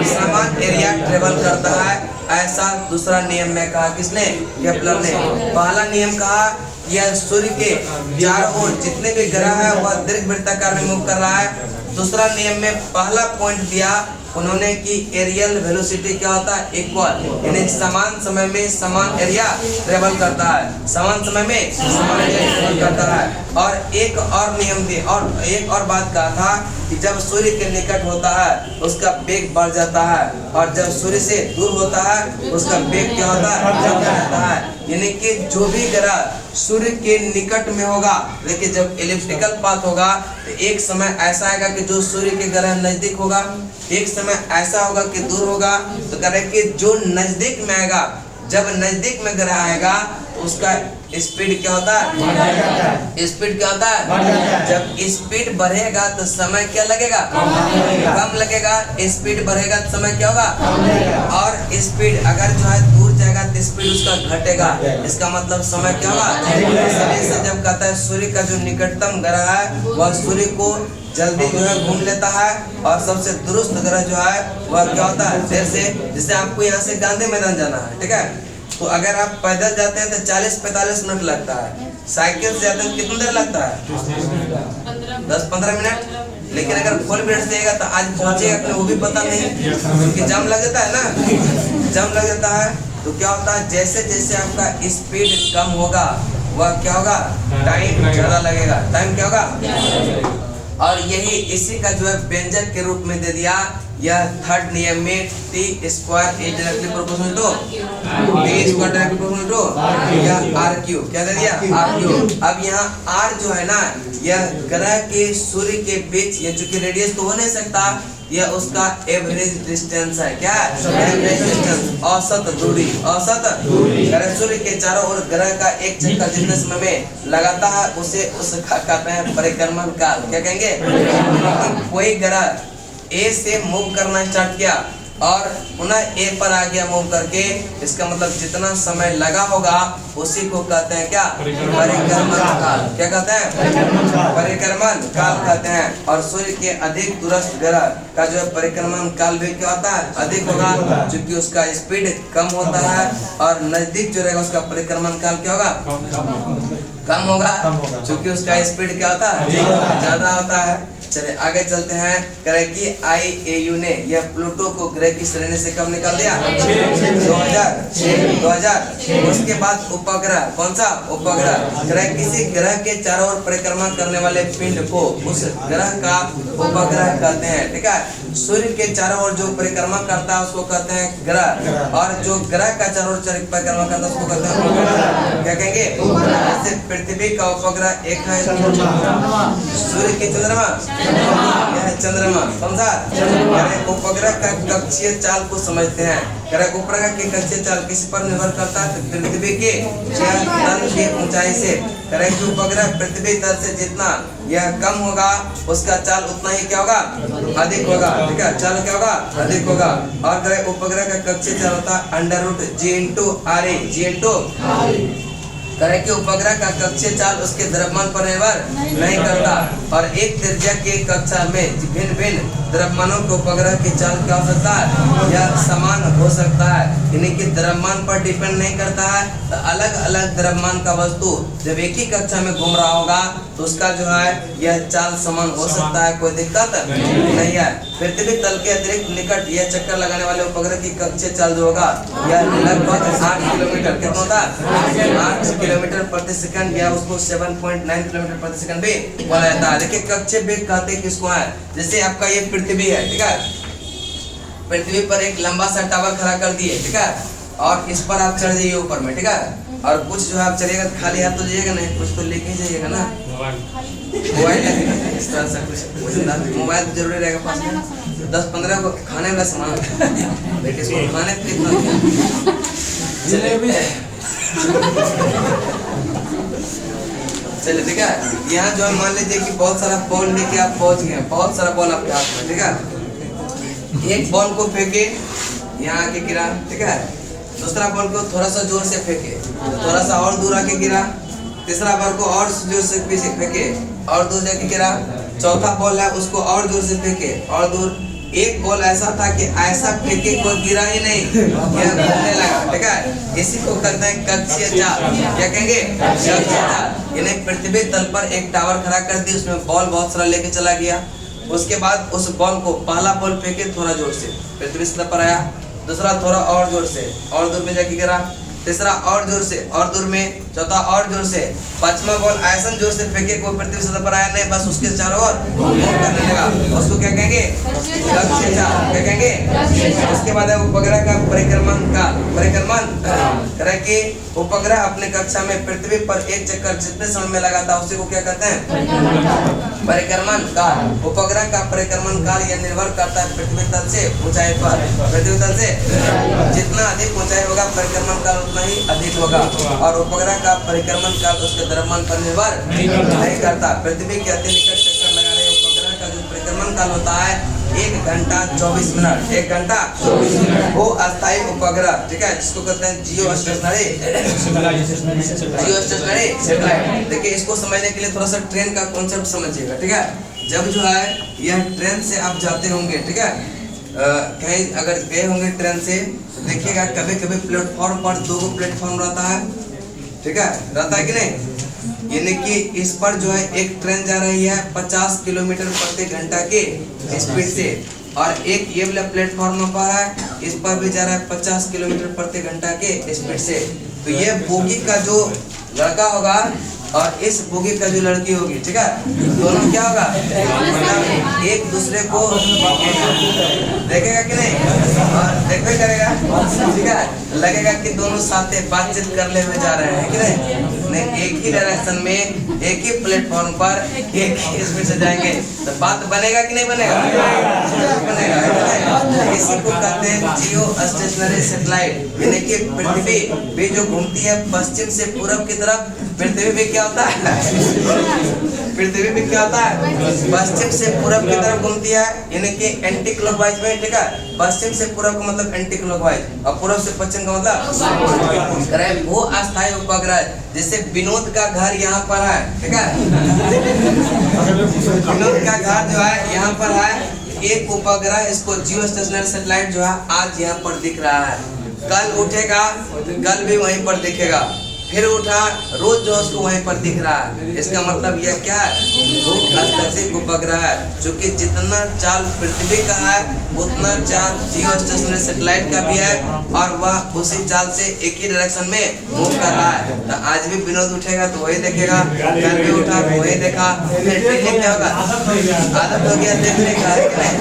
समान एरिया ट्रेवल करता है। ऐसा दूसरा नियम में कहा, किसने? केपलर ने। पहला नियम कहा यह सूर्य के चारों ओर जितने भी ग्रह है वह दीर्घ वृत्ताकार में मूव कर रहा है। दूसरा नियम में पहला पॉइंट दिया उन्होंने कि एरियल वेलोसिटी क्या होता है? इक्वल, यानी समान समय में समान एरिया ट्रेवल करता है, समान समय में समान एरिया ट्रेवल करता है। और एक और नियम दिया और एक और बात कहा था कि जब सूर्य के निकट होता है उसका वेग बढ़ जाता है और जब सूर्य से दूर होता है उसका वेग क्या होता है? कम रहता है। यानी कि जो भी ग्रह सूर्य के निकट में होगा, लेकिन जब एलिप्टिकल पाथ होगा तो एक समय ऐसा आएगा कि जो सूर्य के ग्रह नजदीक होगा, एक समय ऐसा होगा कि दूर होगा। तो कह रहे कि जो नजदीक में आएगा, जब नजदीक में ग्रह आएगा तो उसका स्पीड क्या होता है? स्पीड क्या होता है? जब स्पीड बढ़ेगा तो समय क्या लगेगा? कम लगेगा। स्पीड बढ़ेगा तो समय क्या होगा? और स्पीड अगर जो है दूर जाएगा तो स्पीड उसका घटेगा, इसका मतलब समय क्या होगा? इसलिए से जब कहता है सूर्य का जो निकटतम ग्रह है वह सूर्य को जल्दी जो है घूम लेता है और सबसे दुरुस्त ग्रह जो है वह क्या होता है? देर से। जैसे आपको यहाँ से गांधी मैदान जाना है, ठीक है, तो अगर आप पैदल जाते हैं तो 40-45 मिनट लगता है, साइकिल से जाते हैं तो कितना देर लगता है? 10-15 मिनट। लेकिन अगर 4 मिनट से जाएगा तो आज पहुंचेगा कि वो भी पता नहीं, क्योंकि जाम लग जाता है ना, जाम लग जाता है। तो क्या होता है? जैसे जैसे आपका स्पीड कम होगा वह क्या होगा? टाइम ज्यादा लगेगा। टाइम क्या होगा? और यही इसी का जो है व्यंजक के रूप में दे दिया यह थर्ड नियम में T square is directly proportional to T square directly proportional to यह आर क्यू, क्या दे दिया आर क्यू। अब यहाँ आर जो है ना यह ग्रह के सूर्य के बीच, ये चूंकि रेडियस तो हो नहीं सकता, यह उसका एवरेज डिस्टेंस है। क्या एवरेज डिस्टेंस, औसत दूरी, औसत ग्रह सूर्य के चारों ओर ग्रह का एक चक्कर जितने समय में लगाता है उसे उसका कहते हैं परिक्रमण काल। क्या कहेंगे, कोई ग्रह ए से मूव करना स्टार्ट किया और पुनः ए पर आ गया मूव करके, इसका मतलब जितना समय लगा होगा उसी को कहते हैं क्या परिक्रमण काल। क्या कहते हैं परिक्रमण काल कहते हैं। और सूर्य के अधिक दूरस्थ ग्रह का जो है परिक्रमण काल भी क्या होता है अधिक होगा, क्योंकि उसका स्पीड कम होता है, और नजदीक जो रहेगा उसका परिक्रमण काल क्या होगा कम होगा, क्योंकि उसका स्पीड क्या होता है ज्यादा होता है। चलिए आगे चलते हैं। करें कि IAU ने यह प्लूटो को ग्रह की श्रेणी से कब निकाल दिया 2000। उसके बाद उपग्रह, कौन सा उपग्रह, ग्रह किसी ग्रह के चारों ओर परिक्रमा करने वाले पिंड को उस ग्रह का उपग्रह कहते हैं। ठीक है, सूर्य के चारों ओर जो परिक्रमा करता है उसको कहते हैं ग्रह, और जो ग्रह का चारों ओर परिक्रमा करता है उसको कहते हैं उपग्रह। क्या कहेंगे, जैसे पृथ्वी का उपग्रह एक है सूर्य के चंद्रमा, यह है चंद्रमा, समझा। उपग्रह का कक्षीय चाल को समझते हैं। उपग्रह के कक्षीय चाल किस पर निर्भर करता है, पृथ्वी के तल की ऊंचाई से। उपग्रह पृथ्वी तल से जितना यह कम होगा उसका चाल उतना ही क्या होगा अधिक होगा। ठीक है, चाल क्या होगा अधिक होगा। और उपग्रह का कक्षीय चाल होता है √G/RA, G/RA। करें कि उपग्रह का कक्षीय चाल उसके द्रव्यमान पर निर्भर नहीं करता, और एक त्रिज्या के कक्षा में भिन्न भिन्न द्रव्यमानों के उपग्रह की चाल क्या हो सकता है या समान हो सकता है, यानी कि द्रव्यमान पर डिपेंड नहीं करता है। तो अलग अलग द्रव्यमान का वस्तु जब एक ही कक्षा में घूम रहा होगा तो उसका जो है यह चाल समान हो सकता है, कोई दिक्कत नहीं है। पृथ्वी तल के अतिरिक्त निकट यह चक्कर लगाने वाले उपग्रह की कक्षीय चाल जो होगा यह लगभग 8 किलोमीटर, कितना होता है 8 किलोमीटर प्रति सेकंड, या उसको 7.9 किलोमीटर प्रति सेकंड भी बोला जाता है। देखिए कक्षीय वेग कहते किसको है, जैसे आपका ये पृथ्वी है, ठीक है, पृथ्वी पर एक लंबा सा टावर खड़ा कर दिए, ठीक है, और इस पर आप चढ़ जाइए ऊपर में, ठीक है, और कुछ जो है आप चलेगा खाली हाथ तो जाइएगा नहीं, कुछ तो लेके जाइएगा ना, मोबाइल इस तरह से कुछ मोबाइल जरूरी रहेगा पास में, 10-15 को खाने वाला सामान देखिए, इसको खाने कितना चलिए, ठीक है। यहाँ जो है मान लीजिए कि बहुत सारा बॉल लेके आप पहुंच गए, बहुत सारा बॉल आपके हाथ में, ठीक है, एक बॉल को फेंके यहाँ आके गिरा, ठीक है, दूसरा बॉल को थोड़ा सा जोर से फेंके तो थोड़ा सा और दूर आके गिरा, तीसरा बॉल को और जोर से पीछे फेंके और दूर जाके गिरा, चौथा बॉल है उसको और जोर से फेंके और दूर। एक बॉल ऐसा था कि ऐसा फेंके कोई गिरा ही नहीं, यह घूमने लगा, ठीक है, इसी को कहते हैं कक्षीय चाल। क्या कहेंगे कक्षीय चाल। यानी पृथ्वी तल पर एक टावर खड़ा कर दी, उसमें बॉल बहुत सारा लेके चला गया, उसके बाद उस बॉल को पहला बॉल फेंके थोड़ा जोर से पृथ्वी सतह पर आया, दूसरा थोड़ा और जोर से और दूर में जाके गिरा, तीसरा और जोर से और दूर में, चौथा और जोर से, पांचवा बॉल ऐसा जोर से फेंके कोई पृथ्वी सतह पर आया नहीं, बस उसके चारों ओर मूव करने लगा, उसको क्या कहेंगे कक्षीय चाल। क्या कहेंगे। उसके बाद है उपग्रह का परिक्रमण काल। परिक्रमण करें कि उपग्रह अपने कक्षा में पृथ्वी पर एक चक्कर जितने समय में लगाता उसी को क्या कहते हैं परिक्रमण काल। उपग्रह का परिक्रमण काल यह निर्भर करता है पृथ्वी तल से ऊंचाई पर। पृथ्वी तल से जितना अधिक ऊंचाई होगा परिक्रमण काल उतना ही अधिक होगा, और उपग्रह का परिक्रमण काल उसके द्रव्यमान पर निर्भर नहीं करता। पृथ्वी के अति निकट चक्कर लगा रहे उपग्रह का जो परिक्रमण काल होता है 1 घंटा 24 मिनट। 1 घंटा 24 मिनट। वो अस्थायी उपग्रह, ठीक है, जिसको कहते हैं जियो स्टेशनरी सैटेलाइट। देखिए इसको समझने के लिए थोड़ा सा ट्रेन का कॉन्सेप्ट समझिएगा, ठीक है। जब जो है यह ट्रेन से आप जाते होंगे, ठीक है, कहीं अगर गए होंगे ट्रेन से तो देखिएगा कभी कभी प्लेटफॉर्म पर 2 प्लेटफॉर्म रहता है, ठीक है, रहता है कि नहीं। यानी कि इस पर जो है एक ट्रेन जा रही है 50 किलोमीटर प्रति घंटा के स्पीड से, और एक ये वाला प्लेटफॉर्म पर है, इस पर भी जा रहा है 50 किलोमीटर प्रति घंटा के स्पीड से। तो ये बोगी का जो लड़का होगा और इस बोगी का जो लड़की होगी, ठीक है, दोनों क्या होगा मतलब एक दूसरे को देखेगा कि नहीं, और देखबे करेगा, ठीक है। लगेगा कि दोनों साथ बातचीत करने हुए जा रहे हैं कि नहीं, एक ही डायरेक्शन में एक ही प्लेटफॉर्म पर एक ही स्पीड से जाएंगे तो बात बनेगा कि नहीं बनेगा, बनेगा। इसी को कहते हैं जियो स्टेशनरी सैटेलाइट, यानी कि पृथ्वी भी जो घूमती है पश्चिम से पूरब की तरफ, पृथ्वी भी क्या होता है, पृथ्वी भी क्या होता है, पश्चिम से पूरब की तरफ घूमती है, यानी कि एंटी क्लॉकवाइज में, ठीक है। पश्चिम से पूरब का मतलब एंटी क्लॉकवाइज और पूरब से पश्चिम का मतलब वो अस्थायी उपग्रह। जैसे विनोद का घर यहाँ पर है, ठीक है, विनोद का घर जो है यहाँ पर है, एक उपग्रह, इसको जियो स्टेशनरी सैटेलाइट जो है आज यहाँ पर दिख रहा है, कल उठेगा कल भी वहीं पर दिखेगा, फिर उठा रोज जो उसको वहीं पर दिख रहा है। इसका मतलब यह क्या है, वो आकाशीय उपग्रह है, जो कि जितना चाल पृथ्वी का है उतना चाल जियो स्टेशनरी सैटेलाइट का भी है, और वह उसी चाल से एक ही डायरेक्शन में मूव कर रहा है। तो आज भी विनोद उठेगा तो वही देखेगा, कल भी उठा तो वही देखा, फिर क्या होगा, आदत हो गया देखने का, है कि नहीं।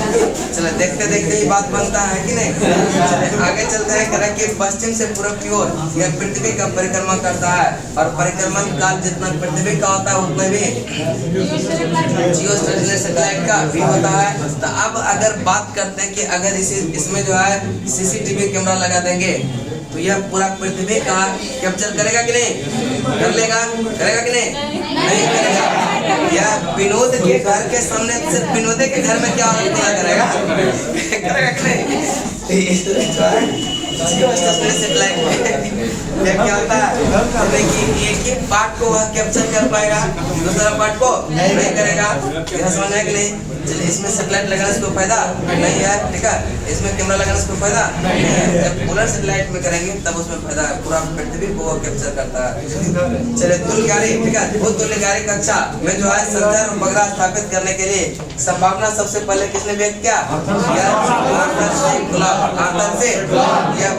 चलो देखते देखते ही बात बनता है कि नहीं। चले आगे चलते हैं, कह कि पश्चिम से पूरब की ओर यह पृथ्वी का परिक्रमा करता है, और परिक्रमण काल जितना पृथ्वी का होता है उतना भी जियो स्टेशनरी सैटेलाइट का भी होता है। तो अब अगर बात करते हैं कि अगर इसमें जो है सीसीटीवी कैमरा लगा देंगे तो यह पूरा पृथ्वी का कैप्चर करेगा कि नहीं, कर लेगा, करेगा कि नहीं, नहीं करेगा। यह विनोद के घर के सामने सिर्फ विनोद के घर में क्या करेगा, करेगा कि नहीं। जियो स्टेशनरी सैटेलाइट में क्या होता है कि एक ही पार्ट को वह कैप्चर कर पाएगा, दूसरा पार्ट को नहीं करेगा। यह समझ है कि नहीं। चलिए इसमें सैटेलाइट लगाने से कोई फायदा नहीं है, ठीक है, इसमें कैमरा लगाने से कोई फायदा नहीं है। जब पोलर सैटेलाइट में करेंगे तब उसमें फायदा है, पूरा पृथ्वी को कैप्चर करता है। चलिए तुल्यकारी, ठीक है, वो तुल्यकारी कक्षा में जो है संचार उपग्रह स्थापित करने के लिए संभावना सबसे पहले किसने व्यक्त किया,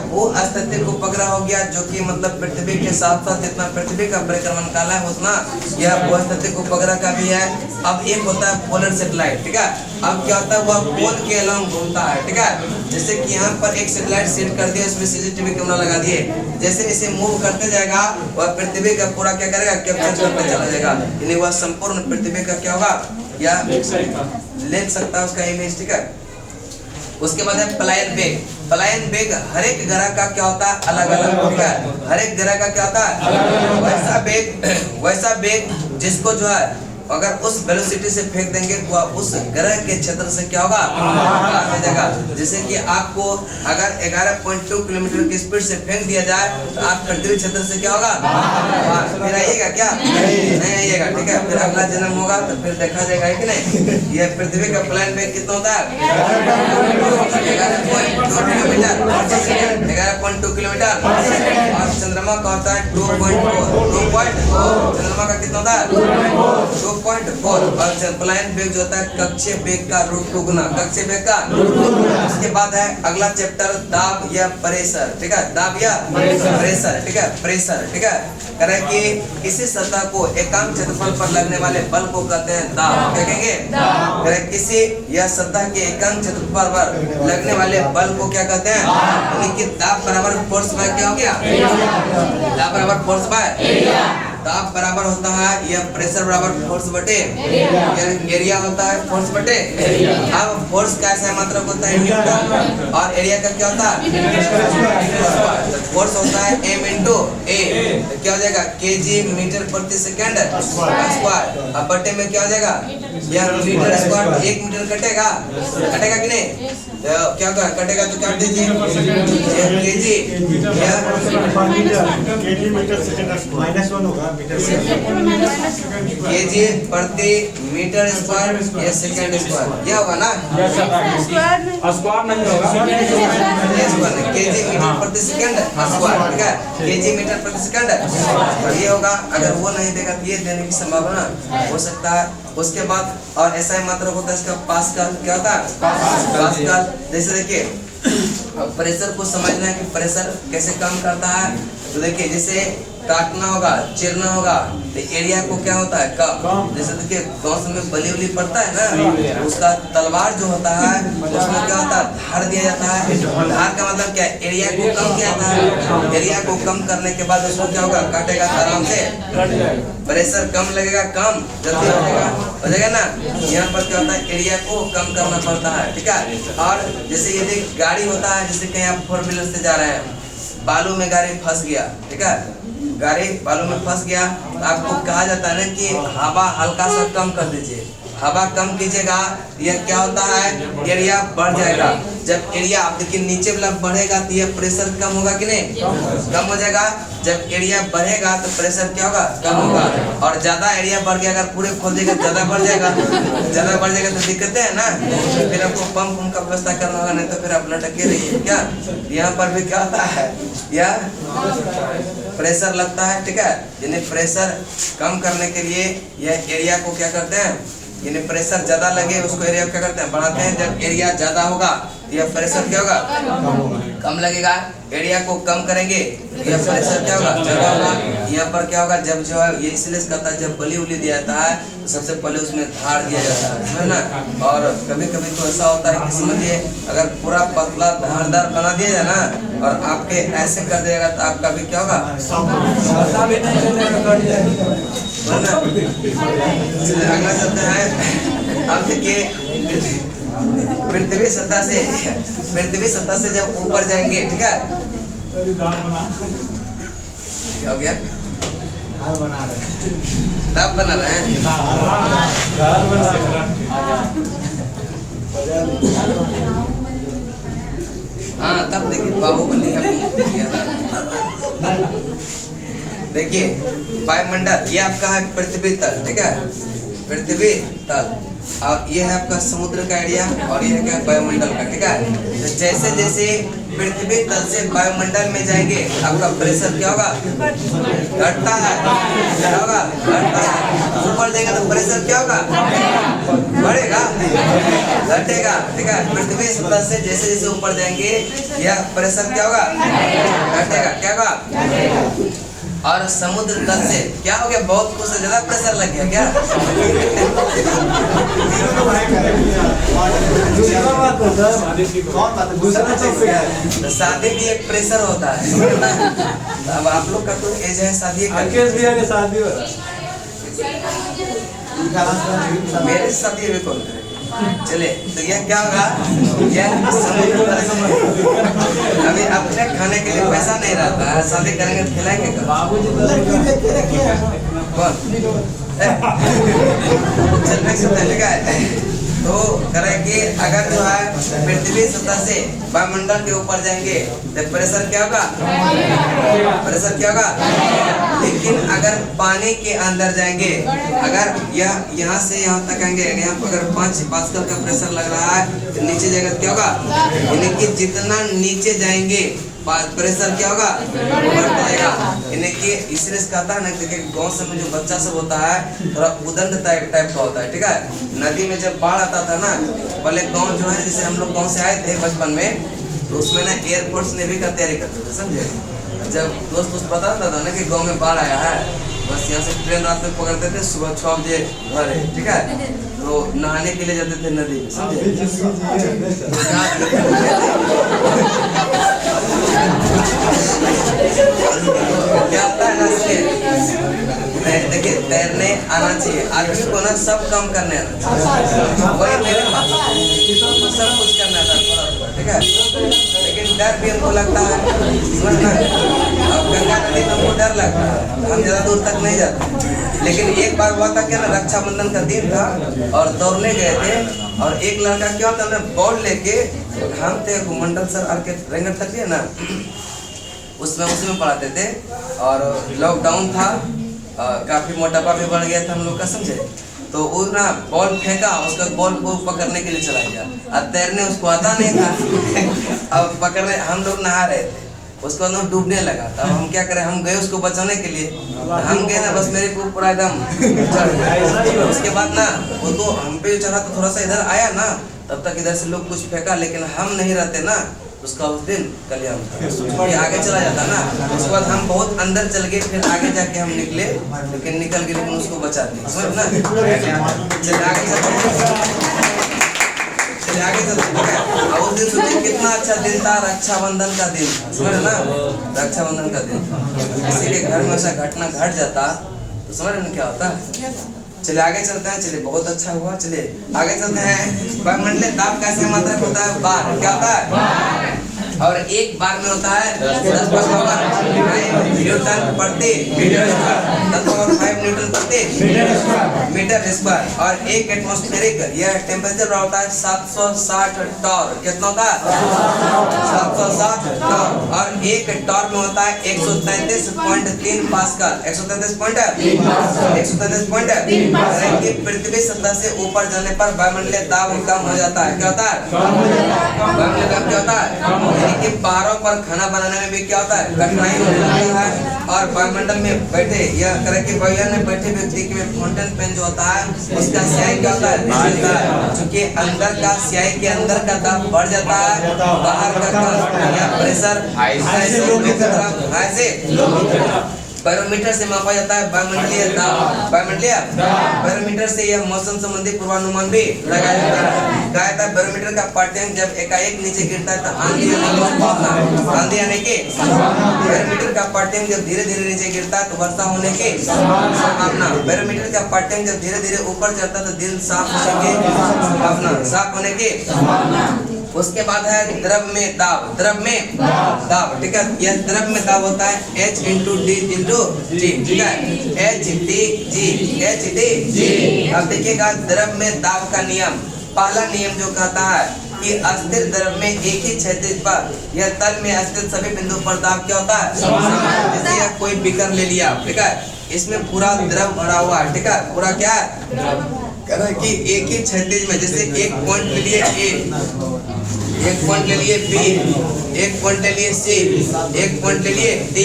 वो अस्तित्व उपग्रह हो गया, जो कि मतलब पृथ्वी के साथ साथ जितना पृथ्वी का परिक्रमण काल है उतना यह अस्तित्व उपग्रह का भी है। अब एक होता है पोलर सैटेलाइट, ठीक है। अब क्या होता है, वह पोल के अलोंग घूमता है, ठीक है। जैसे कि यहाँ पर एक सैटेलाइट सेट कर दिया, उसमें सीसीटीवी कैमरा लगा दिए, जैसे इसे मूव करते जाएगा वह पृथ्वी का पूरा क्या करेगा, कैप्चर करते चला जाएगा, यानी वह संपूर्ण पृथ्वी का क्या होगा, या ले सकता है उसका इमेज, ठीक है। उसके बाद है पलायन वेग। पलायन वेग हर एक ग्रह का क्या होता है, अलग अलग, ठीक है, हर एक ग्रह का क्या होता है, वैसा वेग जिसको जो है अगर उस वेलोसिटी से फेंक देंगे तो उस ग्रह के क्षेत्र से क्या होगा, बाहर हो जाएगा। जैसे कि आपको अगर 11.2 किलोमीटर की स्पीड से फेंक दिया जाए तो आप पृथ्वी क्षेत्र से क्या होगा, फिर आइएगा क्या, नहीं आइएगा, ठीक है। फिर अगला जन्म होगा तो फिर देखा जाएगा कि नहीं। यह पृथ्वी का पलायन वेग कितना होता है, 11.2 किलोमीटर, और चंद्रमा का होता है 2.4, चंद्रमा का कितना होता है 2.4, और पलायन वेग जो होता है कक्षीय वेग का √2 गुना, कक्षीय वेग का। उसके बाद है अगला चैप्टर दाब या प्रेशर, ठीक है, दाब या प्रेशर, ठीक है, प्रेशर, ठीक है। कह रहे कि किसी सतह को एकांक क्षेत्रफल पर लगने वाले बल को कहते हैं दाब, क्या कहेंगे, कह रहे किसी यह सतह के एकांक क्षेत्रफल पर लगने वाले बल को क्या कहते हैं, यानी कि दाब बराबर फोर्स बाय क्या हो गया, दाब बराबर फोर्स बाय, दाब बराबर होता है यह प्रेशर बराबर फोर्स बटे एरिया होता है, फोर्स बटे। अब फोर्स का ऐसा मात्रक होता है न्यूटन, और एरिया का क्या होता है, फोर्स होता है m इंटू ए, क्या हो जाएगा kg मीटर प्रति सेकंड स्क्वायर। अब बटे में क्या हो जाएगा, यह मीटर स्क्वायर 1 मीटर कटेगा, कटेगा कि नहीं, क्या कटेगा तो काट दीजिए, kg केजी प्रति मीटर स्क्वायर या सेकंड स्क्वायर, यह होगा ना, स्क्वायर नहीं होगा, केजी मीटर प्रति सेकंड स्क्वायर, ठीक है, केजी मीटर प्रति सेकंड ये होगा। अगर वो नहीं देगा तो ये देने की संभावना हो सकता है। उसके बाद और ऐसा ही मात्रक होता है इसका पास्कल, क्या होता है पास्कल। जैसे देखिए प्रेशर को समझना है कि प्रेशर कैसे काम करता है, तो देखिए जैसे काटना होगा, चीरना होगा, तो एरिया को क्या होता है कम। जैसे देखिए गाँव में बलि उली पड़ता है ना, उसका तलवार जो होता है उसमें क्या होता है धार दिया जाता है। धार का मतलब क्या है, एरिया को कम किया जाता है। एरिया को कम करने के बाद उसको क्या होगा, काटेगा तो आराम से, प्रेशर कम लगेगा, कम जल्दी हो जाएगा ना। यहाँ पर क्या होता है, एरिया को कम करना पड़ता है, ठीक है। और जैसे यदि गाड़ी होता है, जैसे कहीं आप 4 व्हीलर से जा रहे हैं, बालू में गाड़ी फंस गया, ठीक है, गाड़ी बालू में फंस गया, तो आपको कहा जाता है ना कि हवा हल्का सा कम कर दीजिए। हवा कम कीजिएगा, यह क्या होता है, एरिया बढ़ जाएगा। जब एरिया आप देखिए नीचे वाला बढ़ेगा तो यह प्रेशर कम होगा कि नहीं, कम हो जाएगा। जब एरिया बढ़ेगा तो प्रेशर क्या होगा, कम होगा। और ज्यादा एरिया बढ़ गया, अगर पूरे खोल देगा ज्यादा बढ़ जाएगा, ज्यादा बढ़ जाएगा तो दिक्कतें है ना। फिर आपको पंप का व्यवस्था करना होगा, नहीं तो फिर आप लटके रहिए। क्या यहाँ पर भी क्या होता है, यह प्रेशर लगता है, ठीक है। यानी प्रेशर कम करने के लिए यह एरिया को क्या करते हैं, यानी प्रेशर ज्यादा लगे उसको एरिया क्या करते हैं, बढ़ाते हैं। जब एरिया ज्यादा होगा यह प्रेशर क्या होगा, कम लगेगा। एरिया को कम करेंगे यह प्रेशर क्या होगा, ज्यादा होगा। यहाँ पर क्या होगा, जब जो है ये इसलिए कहता है, जब बलि उली दिया जाता है तो सबसे पहले उसमें धार दिया जाता है ना। और कभी कभी तो ऐसा होता है कि समझिए अगर पूरा पतला धारदार बना दिया जाए ना और आपके ऐसे कर दिएगा तो आपका भी क्या होगा, अगला शब्द है, अब देखिए पृथ्वी सत्ता से जब ऊपर जाएंगे, ठीक है, क्या हो गया, तब बना रहे हैं। हाँ तब देखिए बाहुबली देखिए वायुमंडल, ये आपका है पृथ्वी तल, ठीक है, पृथ्वी तल। और ये है आपका समुद्र का एरिया और ये है क्या, वायुमंडल का, ठीक है। तो जैसे जैसे पृथ्वी तल से वायुमंडल में जाएंगे आपका प्रेशर क्या होगा, घटता है, क्या होगा, घटता है। ऊपर जाएंगे तो प्रेशर क्या होगा, बढ़ेगा, घटेगा, ठीक है। पृथ्वी तल से जैसे जैसे ऊपर जाएंगे यह प्रेशर क्या होगा, घटेगा, क्या होगा। और समुद्र तल से क्या हो गया, बहुत कुछ से ज्यादा प्रेशर लग गया क्या। शादी भी एक प्रेशर होता है। अब आप लोग का तो एज है शादी का, मेरे शादी अभी कौन करेगा। चले तो यह क्या होगा, यह अभी अपने खाने के लिए पैसा नहीं रहता है, शादी करेंगे तो खिलाएंगे कौन। तो करें कि अगर जो है पृथ्वी सतह से वायुमंडल के ऊपर जाएंगे तो प्रेशर क्या होगा, प्रेशर क्या होगा। लेकिन अगर पानी के अंदर जाएंगे, अगर यह यहाँ से यहाँ तक आएंगे, यहाँ पर अगर 5 पास्कल का प्रेशर लग रहा है तो नीचे जाएगा क्या होगा, यानी कि जितना नीचे जाएंगे प्रेशर क्या होगा, बढ़ जाएगा। यानी कि इसलिए कहता है ना, देखिए गाँव से में जो बच्चा सब होता है थोड़ा उदंड टाइप का होता है, ठीक है। नदी में जब बाढ़ आता था ना, पहले गाँव जो है, जैसे हम लोग गाँव से आए थे बचपन में, तो उसमें ना एयरफोर्स नेवी का तैयारी करते थे, समझे। जब दोस्त बताता था ना कि गाँव में बाढ़ आया है, बस यहाँ से ट्रेन रात में पकड़ते थे, सुबह 6 बजे घर है, ठीक है। तो नहाने के लिए जाते थे नदी में, समझे। क्या होता है ना, देखिए तैरने आना चाहिए आदमी को ना, सब काम करने आना चाहिए। वही मेरे सब कुछ करना था थोड़ा, ठीक है। लेकिन डर भी हमको लगता है, अब गंगा नदी में हमको डर लगता है, हम ज्यादा दूर तक नहीं जाते। लेकिन एक बार हुआ था क्या ना, रक्षाबंधन का दिन था और दौड़ने गए थे, और एक लड़का क्या होता है, बॉल लेके, हम थे मंडल सर आर के रेंगट तक ना, उसमें पढ़ाते थे। और लॉकडाउन था, काफी मोटापा भी बढ़ गया था हम लोग का, समझे। तो वो ना बॉल फेंका, उसका बॉल को पकड़ने के लिए चला गया, अब तैरने उसको आता नहीं था। अब पकड़ने हम लोग नहा रहे थे, उसको अंदर डूबने लगा। तब हम क्या करें, हम गए उसको बचाने के लिए, हम गए ना, बस मेरे को पूरा एकदम चढ़ गया। उसके बाद ना वो तो हम पे चढ़ा, तो थोड़ा सा इधर आया ना, तब तक इधर से लोग कुछ फेंका, लेकिन हम नहीं रहते ना उसका उस दिन कल्याण था। ये आगे चला जाता ना, उसके बाद हम बहुत अंदर चल गए, फिर आगे जाके हम निकले, लेकिन निकल गए लेकिन उसको बचा दिए, समझ ना। चलिए आगे चलते हैं। और उस दिन सोचिए कितना अच्छा दिन था, रक्षाबंधन का दिन, समझ ना, रक्षाबंधन का दिन। किसी के घर में ऐसा घटना घट जाता तो समझ ना क्या होता। चलिए आगे चलते हैं। चलिए बहुत अच्छा हुआ, चलिए आगे चलते हैं। वायुमंडलीय दाब कैसे मात्रक होता है? बार। क्या होता है? और एक बार में होता है 10 पावर 5 न्यूटन प्रति मीटर स्क्वायर, 10 पावर 5 न्यूटन प्रति मीटर स्क्वायर। और एक एटमॉस्फेरिक यह टेम्परेचर होता है 760 टॉर। कितना होता है? 760 टॉर। और एक टॉर में होता है 133.3 पास्कल। 133.3 कि पृथ्वी सतह से ऊपर जाने पर वायुमंडलीय दाब कम हो जाता है। क्या होता है? वायुमंडलीय दाब क्या होता है? कि पहाड़ों पर खाना बनाने में भी क्या होता है? कठिनाई होने लगता है। और वायुमंडल में बैठे या तरह के वायुयान में बैठे व्यक्ति के फाउंटेन पेन जो होता है उसका स्याही क्या होता है? क्योंकि अंदर का स्याही के अंदर का दाब बढ़ जाता है, बाहर का प्रेशर ऐसे बैरोमीटर से मापा जाता है वायुमंडलीय दाब। बैरोमीटर से यह मौसम संबंधी पूर्वानुमान भी लगाया जाता है। कहा जाता है बैरोमीटर का पाठ्यांक जब एकाएक नीचे गिरता है तो आंधी आने की बैरोमीटर का पाठ्यांक जब धीरे धीरे नीचे गिरता है तो वर्षा होने की संभावना। बैरोमीटर का पाठ्यांक जब धीरे धीरे ऊपर चढ़ता है तो दिन साफ होने की संभावना, साफ होने की। उसके बाद है द्रव में दाब। द्रव में दाब, ठीक है। यह द्रव में दाब होता है H × D × G, ठीक है। HDG। अब देखिएगा द्रव में दाब का नियम। पहला नियम जो कहता है कि अस्थिर द्रव में एक ही क्षैतिज पर यह तल में स्थित सभी बिंदु पर दाब क्या होता है? जैसे यह कोई बीकर ले लिया, ठीक है, इसमें पूरा द्रव भरा हुआ है, ठीक है, पूरा क्या है कि एक ही क्षैतिज में, जैसे एक पॉइंट ले लिए A, एक पॉइंट ले लिए B, एक पॉइंट ले लिए C, एक पॉइंट ले लिए D,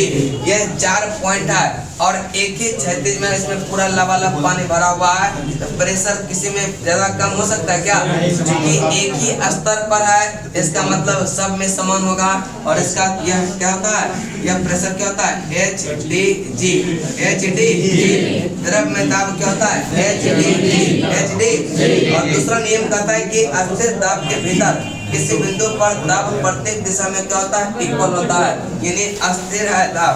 यह 4 पॉइंट है और एक ही क्षैतिज में इसमें पूरा लबालब पानी भरा हुआ है। तो प्रेशर किसी में ज्यादा कम हो सकता है क्या? क्योंकि एक ही स्तर पर है, इसका मतलब सब में समान होगा। और इसका यह क्या होता है? यह प्रेशर क्या होता है? HDG। द्रव में दाब क्या होता है? HDG। और दूसरा नियम कहता है कि अस्थिर दाब के भीतर किसी बिंदु पर दाब प्रत्येक दिशा में क्या होता है? इक्वल होता है, यानी अस्थिर है दाब।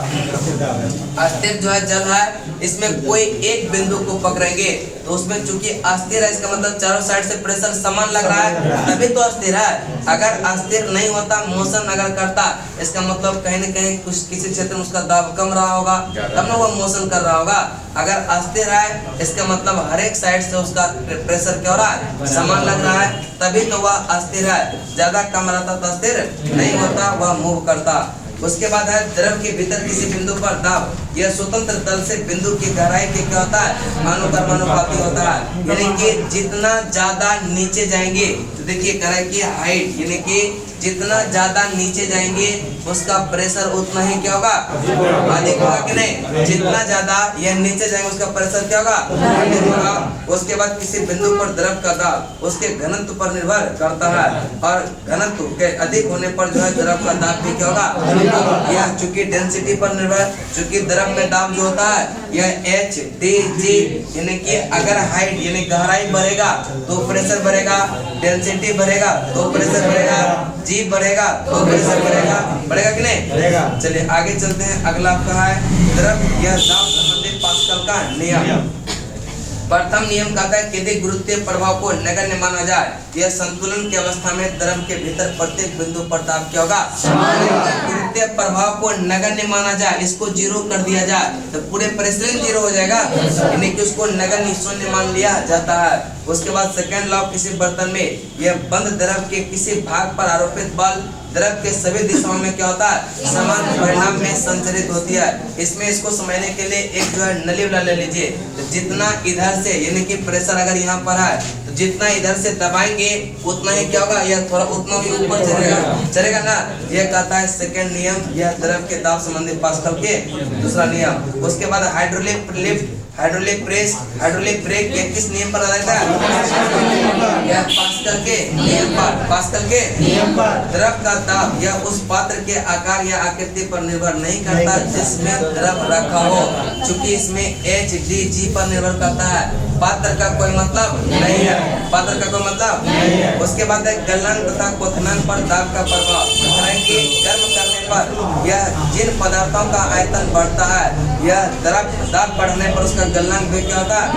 अस्थिर जो है जल है, इसमें कोई एक बिंदु को पकड़ेंगे तो उसमें चूंकि अस्थिर है, इसका मतलब चारों साइड से प्रेशर समान लग रहा है तभी तो अस्थिर है। अगर अस्थिर नहीं होता, मोशन अगर करता, इसका मतलब कहीं न कहीं कुछ किसी क्षेत्र में उसका दाब कम रहा होगा, तब ना वो मोशन कर रहा होगा। अगर अस्थिर है, इसका मतलब हर एक साइड से उसका प्रेशर क्या हो रहा है? समान लग रहा है, तभी तो वह अस्थिर है। ज्यादा कम रहता तो अस्थिर नहीं होता, वह मूव करता। उसके बाद है द्रव के भीतर किसी बिंदु पर दाब, यह स्वतंत्र तल से बिंदु की गहराई के क्या होता है? अनुपाती होता है। यानी कि जितना ज्यादा नीचे जाएंगे तो देखिए गहराई की हाइट, यानी कि जितना ज्यादा नीचे जाएंगे उसका प्रेशर उतना ही क्या होगा? अधिक होगा कि नहीं? जितना ज्यादा यह नीचे जाएंगे उसका प्रेशर क्या होगा? अधिक होगा। उसके बाद किसी बिंदु पर द्रव का दाब उसके घनत्व पर निर्भर करता है, और घनत्व के अधिक होने पर जो है द्रव का दाब भी क्या होगा? यह चूंकि डेंसिटी पर निर्भर, चूंकि द्रव में दाब जो होता है यह HDG, यानी कि अगर हाइट यानी गहराई बढ़ेगा तो प्रेशर बढ़ेगा, डेंसिटी बढ़ेगा तो प्रेशर बढ़ेगा, G बढ़ेगा तो प्रेशर बढ़ेगा कि नहीं? बढ़ेगा। चलिए आगे चलते हैं। अगला आपका है द्रव यह दाब संबंधी पास्कल का नियम। प्रथम नियम कहता है कि यदि गुरुत्वीय प्रभाव को नगण्य माना जाए, यह संतुलन की अवस्था में द्रव के भीतर प्रत्येक बिंदु पर दाब क्या होगा? गुरुत्वीय प्रभाव को नगण्य माना जाए, इसको 0 कर दिया जाए तो पूरे प्रेशर 0 हो जाएगा, यानी कि उसको नगण्य शून्य मान लिया जाता है। उसके बाद सेकेंड लॉ, किसी बर्तन में यह बंद द्रव के किसी भाग पर आरोपित बल द्रव के सभी दिशाओं में क्या होता है? समान परिणाम में संचरित होती है। इसमें इसको समझने के लिए एक जो है नली वाला ले लीजिए, तो जितना इधर से यानी कि प्रेशर अगर यहाँ पर है तो जितना इधर से दबाएंगे उतना ही क्या होगा? यह थोड़ा उतना ही ऊपर चलेगा ना। यह कहता है सेकेंड नियम, यह द्रव के दाब संबंधी पास्कल के दूसरा नियम। उसके बाद हाइड्रोलिक लिफ्ट हाइड्रोलिक ब्रेक ये किस नियम पर आधारित है? यह पास्कल के नियम पर द्रव का दाब या उस पात्र के आकार या आकृति पर निर्भर नहीं करता जिसमें द्रव रखा हो, चूंकि इसमें HDG पर निर्भर करता है। पात्र का कोई मतलब नहीं है, पात्र का कोई मतलब नहीं है। उसके बाद है गलनांक तथा क्वथनांक पर दाब का प्रभाव। कि गर्म करने पर यह जिन पदार्थों का आयतन बढ़ता है, यह दाब बढ़ने पर उसका गलनांक भी क्या होता है?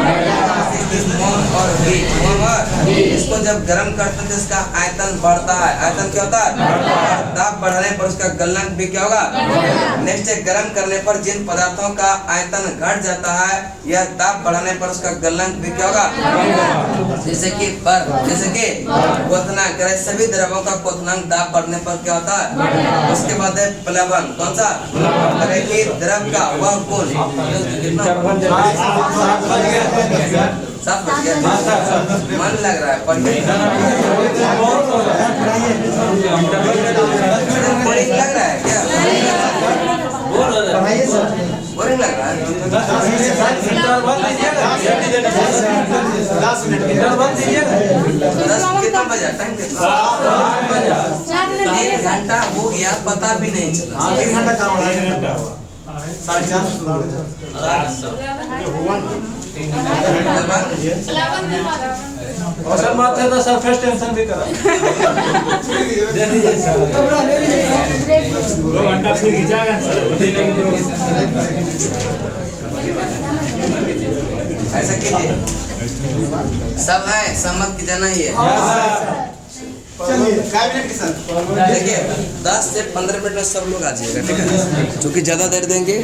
मोम और हीट। इसको जब गर्म करते तो इसका आयतन बढ़ता है, आयतन क्या होता है? दाब बढ़ने पर उसका गलनांक भी क्या होगा? नेक्स्ट है गर्म करने पर जिन पदार्थों का आयतन घट जाता है, यह दाब बढ़ने पर उसका गलनांक भी क्या होगा? जैसे कि क्वथनांक, सभी द्रवों का क्वथनांक दाब बढ़ने पर क्या होता है? उसके बाद है प्लवन। कौन सा? कि द्रव का वह गुण कितना 7 बज गया, मन लग रहा है पढ़ने, बोरिंग लग रहा है क्या? बोरिंग लग रहा है? 10 कितना बजा? टाइम कितना? 1 घंटा हो गया, पता भी नहीं चला। 1 घंटा काम हो रहा है। 4:30 और सर बात है तो सर फर्स्ट टेंशन भी करा दे दीजिए सर। 2 घंटा फिर खिंचाएगा ऐसा कीजिए, सब है सहमत की जाना ही है। देखिए 10 से 15 मिनट में सब लोग आ जाइएगा, ठीक है? क्योंकि ज्यादा देर देंगे